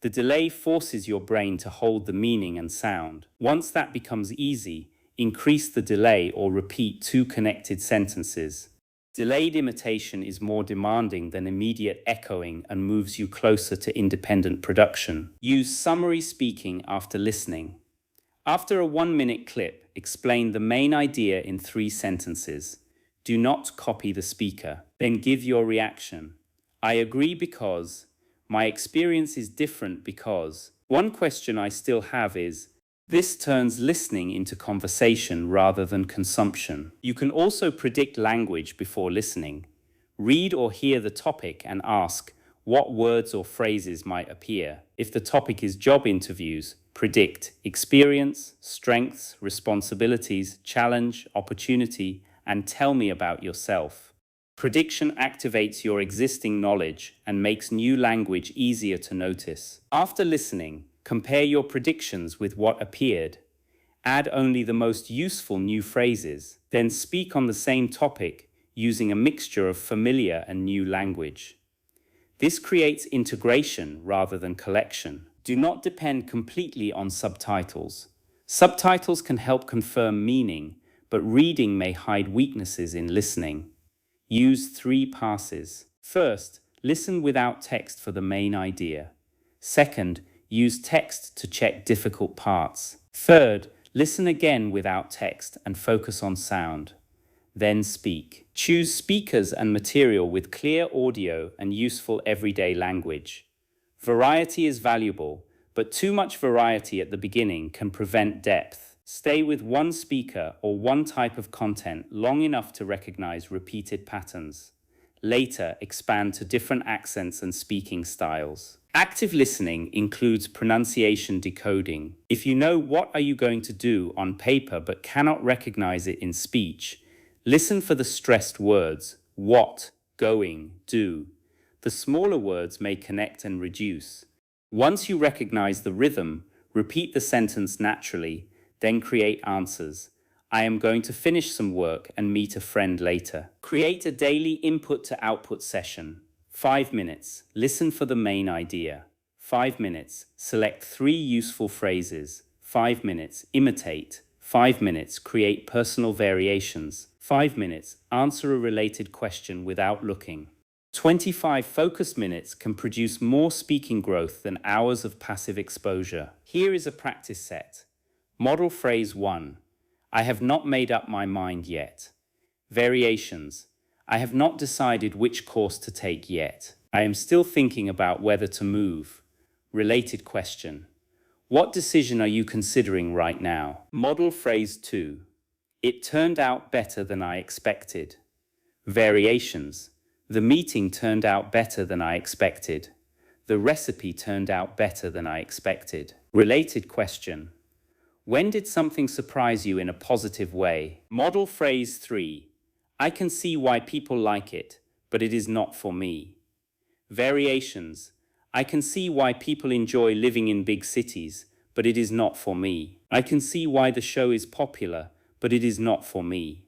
The delay forces your brain to hold the meaning and sound. Once that becomes easy, increase the delay or repeat 2 connected sentences. Delayed imitation is more demanding than immediate echoing and moves you closer to independent production. Use summary speaking after listening. After a 1-minute clip, explain the main idea in 3 sentences. Do not copy the speaker. Then give your reaction. I agree because. My experience is different because. One question I still have is, this turns listening into conversation rather than consumption. You can also predict language before listening. Read or hear the topic and ask what words or phrases might appear. If the topic is job interviews, predict experience, strengths, responsibilities, challenge, opportunity, and tell me about yourself. Prediction activates your existing knowledge and makes new language easier to notice. After listening, compare your predictions with what appeared. Add only the most useful new phrases, then speak on the same topic using a mixture of familiar and new language. This creates integration rather than collection. Do not depend completely on subtitles. Subtitles can help confirm meaning, but reading may hide weaknesses in listening. Use 3 passes. First, listen without text for the main idea. Second, use text to check difficult parts. Third, listen again without text and focus on sound. Then speak. Choose speakers and material with clear audio and useful everyday language. Variety is valuable, but too much variety at the beginning can prevent depth. Stay with one speaker or one type of content long enough to recognize repeated patterns. Later, expand to different accents and speaking styles. Active listening includes pronunciation decoding. If you know what are you going to do on paper but cannot recognize it in speech, listen for the stressed words, what, going, do. The smaller words may connect and reduce. Once you recognize the rhythm, repeat the sentence naturally, then create answers. I am going to finish some work and meet a friend later. Create a daily input to output session. 5 minutes. Listen for the main idea. 5 minutes. Select 3 useful phrases. 5 minutes. Imitate. 5 minutes. Create personal variations. 5 minutes. Answer a related question without looking. 25 focus minutes can produce more speaking growth than hours of passive exposure. Here is a practice set. Model phrase 1. I have not made up my mind yet. Variations. I have not decided which course to take yet. I am still thinking about whether to move. Related question. What decision are you considering right now? Model phrase 2. It turned out better than I expected. Variations. The meeting turned out better than I expected. The recipe turned out better than I expected. Related question. When did something surprise you in a positive way? Model phrase 3. I can see why people like it, but it is not for me. Variations. I can see why people enjoy living in big cities, but it is not for me. I can see why the show is popular, but it is not for me.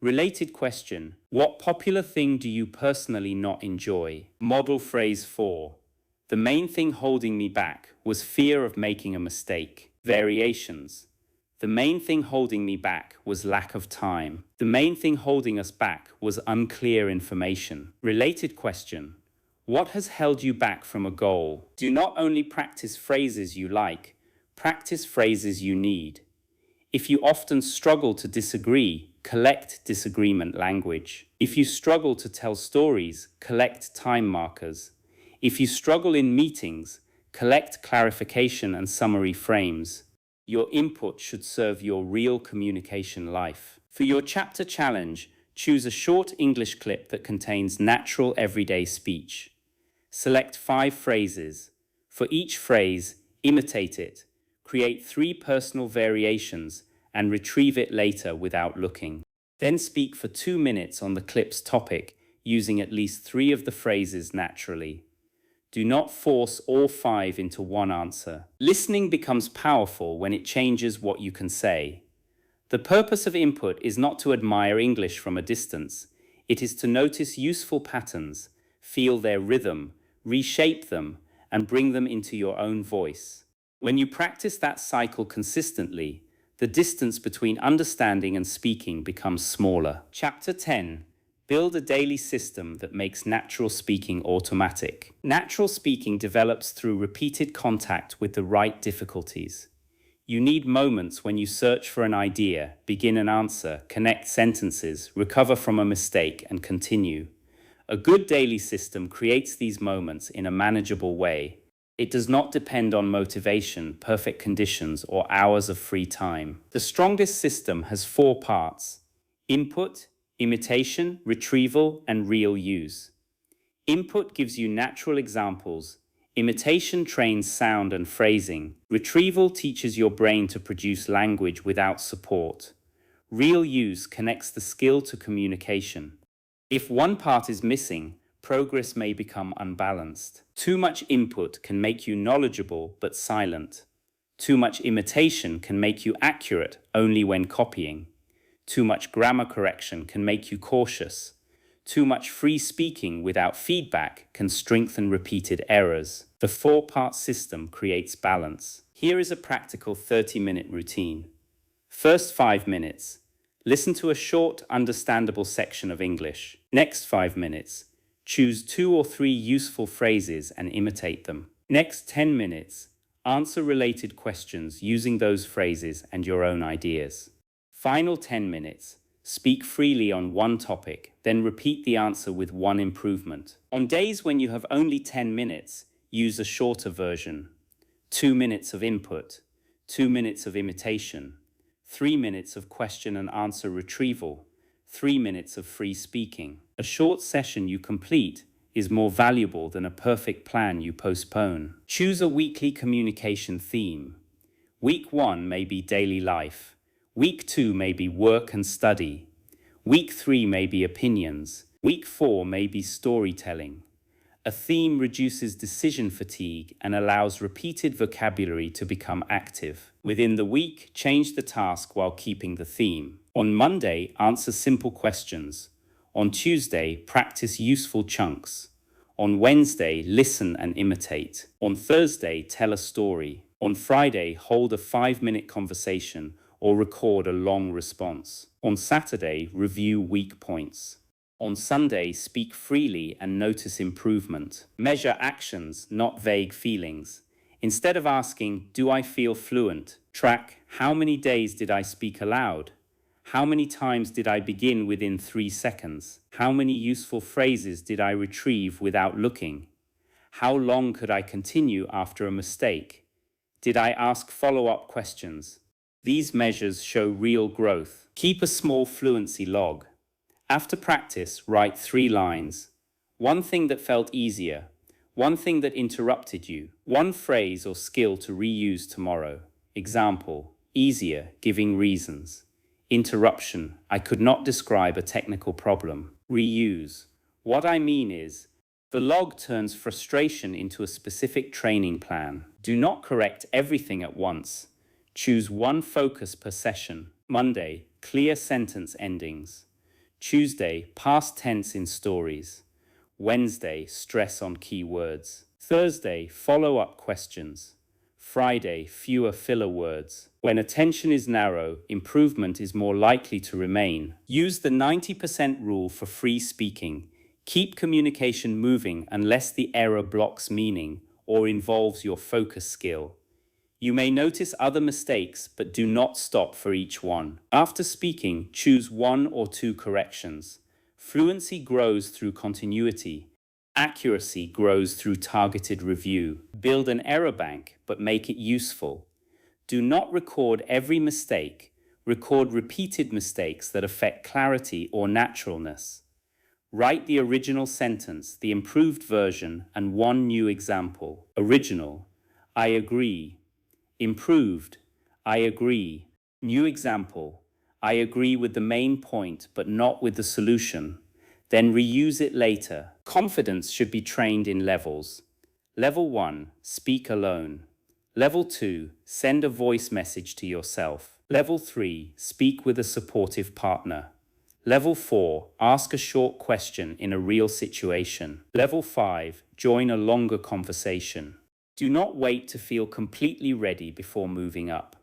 Related question. What popular thing do you personally not enjoy? Model phrase 4. The main thing holding me back was fear of making a mistake. Variations. The main thing holding me back was lack of time. The main thing holding us back was unclear information. Related question. What has held you back from a goal? Do not only practice phrases you like, practice phrases you need. If you often struggle to disagree, collect disagreement language. If you struggle to tell stories, collect time markers. If you struggle in meetings, collect clarification and summary frames. Your input should serve your real communication life. For your chapter challenge, choose a short English clip that contains natural everyday speech. Select 5 phrases. For each phrase, imitate it. Create 3 personal variations and retrieve it later without looking. Then speak for 2 minutes on the clip's topic, using at least 3 of the phrases naturally. Do not force all 5 into one answer. Listening becomes powerful when it changes what you can say. The purpose of input is not to admire English from a distance. It is to notice useful patterns, feel their rhythm, reshape them, and bring them into your own voice. When you practice that cycle consistently, the distance between understanding and speaking becomes smaller. Chapter 10. Build a daily system that makes natural speaking automatic. Natural speaking develops through repeated contact with the right difficulties. You need moments when you search for an idea, begin an answer, connect sentences, recover from a mistake, and continue. A good daily system creates these moments in a manageable way. It does not depend on motivation, perfect conditions, or hours of free time. The strongest system has 4 parts: input, imitation, retrieval, and real use. Input gives you natural examples. Imitation trains sound and phrasing. Retrieval teaches your brain to produce language without support. Real use connects the skill to communication. If one part is missing, progress may become unbalanced. Too much input can make you knowledgeable but silent. Too much imitation can make you accurate only when copying. Too much grammar correction can make you cautious. Too much free speaking without feedback can strengthen repeated errors. The 4-part system creates balance. Here is a practical 30-minute routine. First 5 minutes. Listen to a short, understandable section of English. Next 5 minutes. Choose 2 or 3 useful phrases and imitate them. Next 10 minutes. Answer related questions using those phrases and your own ideas. Final 10 minutes. Speak freely on one topic, then repeat the answer with 1 improvement. On days when you have only 10 minutes, use a shorter version. 2 minutes of input, 2 minutes of imitation, 3 minutes of question and answer retrieval, 3 minutes of free speaking. A short session you complete is more valuable than a perfect plan you postpone. Choose a weekly communication theme. Week 1 may be daily life. Week 2 may be work and study. Week 3 may be opinions. Week 4 may be storytelling. A theme reduces decision fatigue and allows repeated vocabulary to become active. Within the week, change the task while keeping the theme. On Monday, answer simple questions. On Tuesday, practice useful chunks. On Wednesday, listen and imitate. On Thursday, tell a story. On Friday, hold a 5-minute conversation or record a long response. On Saturday, review weak points. On Sunday, speak freely and notice improvement. Measure actions, not vague feelings. Instead of asking, "Do I feel fluent?" track, "How many days did I speak aloud? How many times did I begin within 3 seconds? How many useful phrases did I retrieve without looking? How long could I continue after a mistake? Did I ask follow-up questions?" These measures show real growth. Keep a small fluency log. After practice, write 3 lines. 1 thing that felt easier. 1 thing that interrupted you. 1 phrase or skill to reuse tomorrow. Example: easier, giving reasons. Interruption: I could not describe a technical problem. Reuse: what I mean is, the log turns frustration into a specific training plan. Do not correct everything at once. Choose 1 focus per session. Monday, clear sentence endings. Tuesday, past tense in stories. Wednesday, stress on key words. Thursday, follow-up questions. Friday, fewer filler words. When attention is narrow, improvement is more likely to remain. Use the 90% rule for free speaking. Keep communication moving unless the error blocks meaning or involves your focus skill. You may notice other mistakes, but do not stop for each one. After speaking, choose 1 or 2 corrections. Fluency grows through continuity. Accuracy grows through targeted review. Build an error bank, but make it useful. Do not record every mistake. Record repeated mistakes that affect clarity or naturalness. Write the original sentence, the improved version, and one new example. Original: I agree. Improved: I agree. New example: I agree with the main point, but not with the solution. Then reuse it later. Confidence should be trained in levels. Level 1, speak alone. Level 2, send a voice message to yourself. Level 3, speak with a supportive partner. Level 4, ask a short question in a real situation. Level 5, join a longer conversation. Do not wait to feel completely ready before moving up.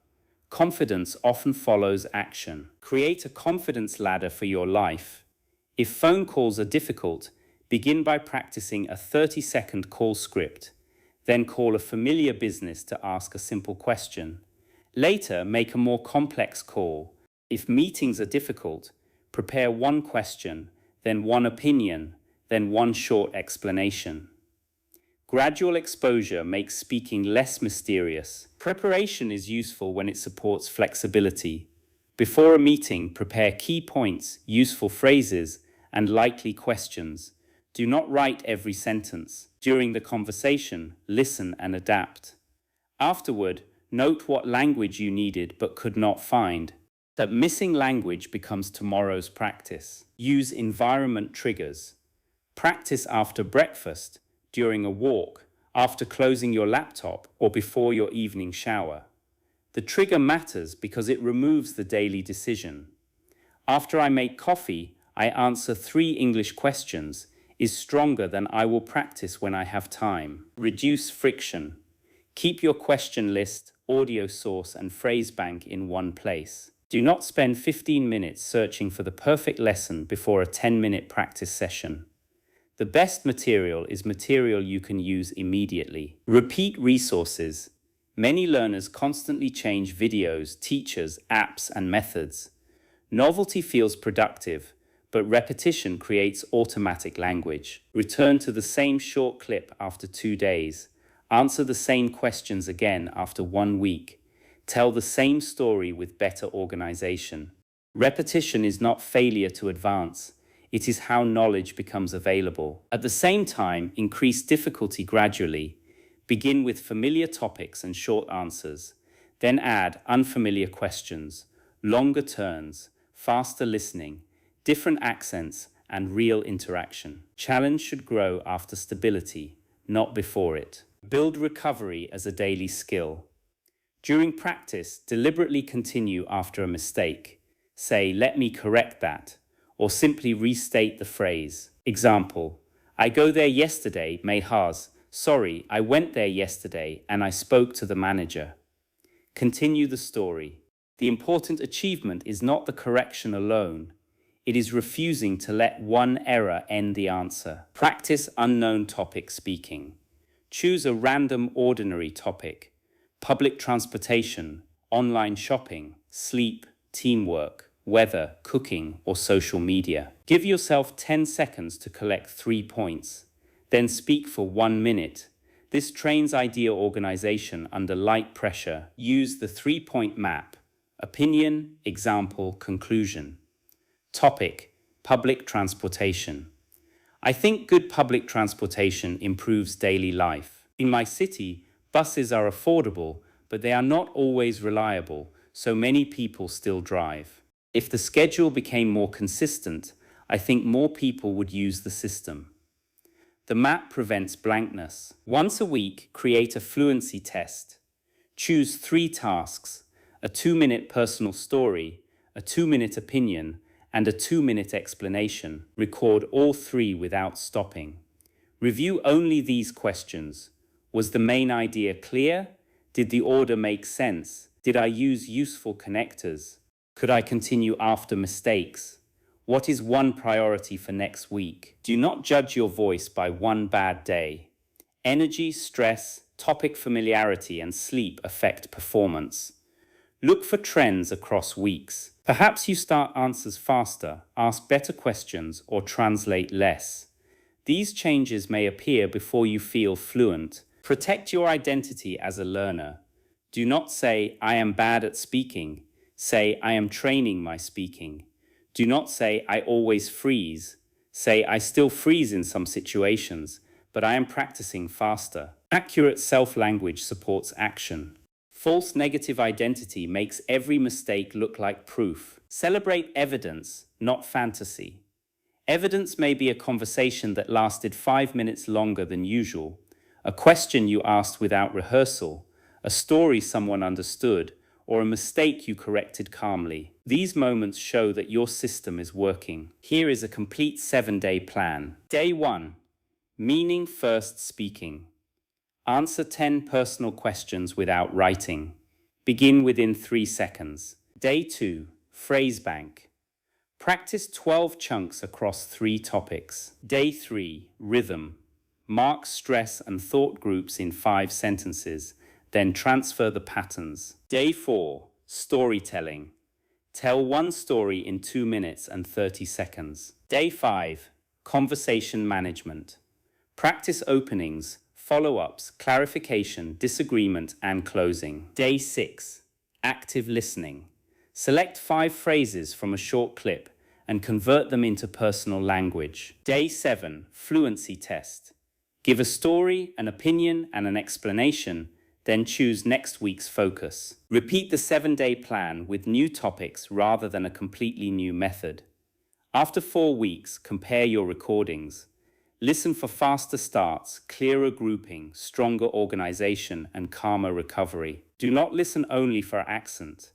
Confidence often follows action. Create a confidence ladder for your life. If phone calls are difficult, begin by practicing a 30-second call script. Then call a familiar business to ask a simple question. Later, make a more complex call. If meetings are difficult, prepare 1 question, then 1 opinion, then 1 short explanation. Gradual exposure makes speaking less mysterious. Preparation is useful when it supports flexibility. Before a meeting, prepare key points, useful phrases, and likely questions. Do not write every sentence. During the conversation, listen and adapt. Afterward, note what language you needed but could not find. That missing language becomes tomorrow's practice. Use environment triggers. Practice after breakfast, during a walk, after closing your laptop, or before your evening shower. The trigger matters because it removes the daily decision. After I make coffee, I answer 3 English questions is stronger than I will practice when I have time. Reduce friction. Keep your question list, audio source, and phrase bank in one place. Do not spend 15 minutes searching for the perfect lesson before a 10-minute practice session. The best material is material you can use immediately. Repeat resources. Many learners constantly change videos, teachers, apps, and methods. Novelty feels productive, but repetition creates automatic language. Return to the same short clip after 2 days. Answer the same questions again after 1 week. Tell the same story with better organization. Repetition is not failure to advance. It is how knowledge becomes available. At the same time, increase difficulty gradually. Begin with familiar topics and short answers. Then add unfamiliar questions, longer turns, faster listening, different accents, and real interaction. Challenge should grow after stability, not before it. Build recovery as a daily skill. During practice, deliberately continue after a mistake. Say, "Let me correct that," or simply restate the phrase. Example: I go there yesterday, may has. Sorry, I went there yesterday and I spoke to the manager. Continue the story. The important achievement is not the correction alone. It is refusing to let one error end the answer. Practice unknown topic speaking. Choose a random ordinary topic. Public transportation, online shopping, sleep, teamwork, weather, cooking, or social media. Give yourself 10 seconds to collect 3 points. Then speak for 1 minute. This trains idea organization under light pressure. Use the 3-point map. Opinion, example, conclusion. Topic: public transportation. I think good public transportation improves daily life. In my city, buses are affordable, but they are not always reliable, so many people still drive. If the schedule became more consistent, I think more people would use the system. The map prevents blankness. Once a week, create a fluency test. Choose 3 tasks: a 2-minute personal story, a 2-minute opinion, and a 2-minute explanation. Record all three without stopping. Review only these questions. Was the main idea clear? Did the order make sense? Did I use useful connectors? Could I continue after mistakes? What is one priority for next week? Do not judge your voice by one bad day. Energy, stress, topic familiarity, and sleep affect performance. Look for trends across weeks. Perhaps you start answers faster, ask better questions, or translate less. These changes may appear before you feel fluent. Protect your identity as a learner. Do not say, I am bad at speaking. Say, I am training my speaking. Do not say, I always freeze. Say, I still freeze in some situations, but I am practicing faster. Accurate self-language supports action. False negative identity makes every mistake look like proof. Celebrate evidence, not fantasy. Evidence may be a conversation that lasted 5 minutes longer than usual, a question you asked without rehearsal, a story someone understood, or a mistake you corrected calmly. These moments show that your system is working. Here is a complete 7-day plan. Day 1. Meaning first speaking. Answer 10 personal questions without writing. Begin within 3 seconds. Day 2. Phrase bank. Practice 12 chunks across 3 topics. Day 3. Rhythm. Mark stress and thought groups in 5 sentences, then transfer the patterns. Day 4. Storytelling. Tell one story in 2 minutes and 30 seconds. Day 5. Conversation management. Practice openings, follow-ups, clarification, disagreement, and closing. Day 6. Active listening. Select 5 phrases from a short clip and convert them into personal language. Day 7. Fluency test. Give a story, an opinion, and an explanation, then choose next week's focus. Repeat the 7-day plan with new topics rather than a completely new method. After 4 weeks, compare your recordings. Listen for faster starts, clearer grouping, stronger organization, and calmer recovery. Do not listen only for accent.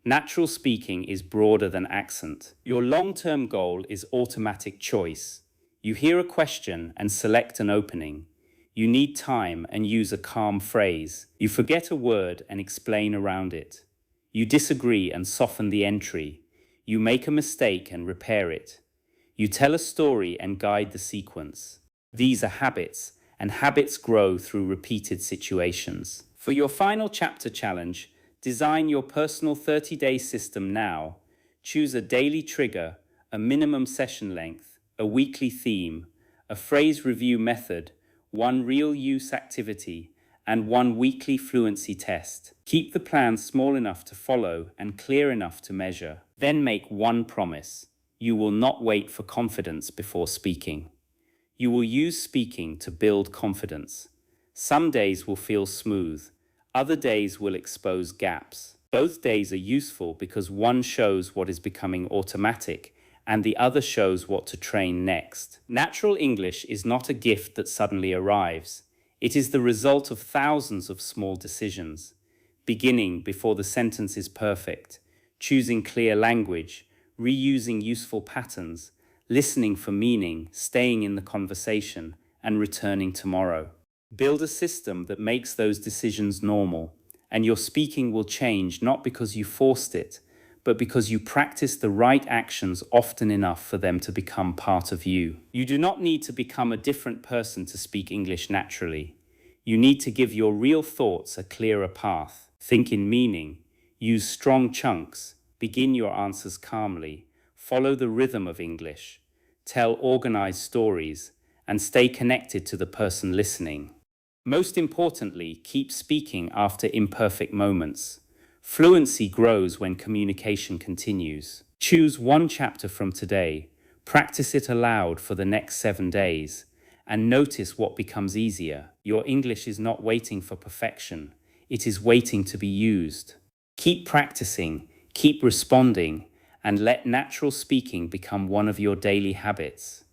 Natural speaking is broader than accent. Your long-term goal is automatic choice. You hear a question and select an opening. You need time and use a calm phrase. You forget a word and explain around it. You disagree and soften the entry. You make a mistake and repair it. You tell a story and guide the sequence. These are habits, and habits grow through repeated situations. For your final chapter challenge, design your personal 30-day system now. Choose a daily trigger, a minimum session length, a weekly theme, a phrase review method, one real-use activity, and one weekly fluency test. Keep the plan small enough to follow and clear enough to measure. Then make one promise. You will not wait for confidence before speaking. You will use speaking to build confidence. Some days will feel smooth. Other days will expose gaps. Both days are useful because one shows what is becoming automatic and the other shows what to train next. Natural English is not a gift that suddenly arrives. It is the result of thousands of small decisions. Beginning before the sentence is perfect, choosing clear language, reusing useful patterns, listening for meaning, staying in the conversation, and returning tomorrow. Build a system that makes those decisions normal, and your speaking will change not because you forced it, but because you practice the right actions often enough for them to become part of you. You do not need to become a different person to speak English naturally. You need to give your real thoughts a clearer path. Think in meaning, use strong chunks, begin your answers calmly, follow the rhythm of English, tell organized stories, and stay connected to the person listening. Most importantly, keep speaking after imperfect moments. Fluency grows when communication continues. Choose one chapter from today, practice it aloud for the next 7 days, and notice what becomes easier. Your English is not waiting for perfection, it is waiting to be used. Keep practicing, keep responding, and let natural speaking become one of your daily habits.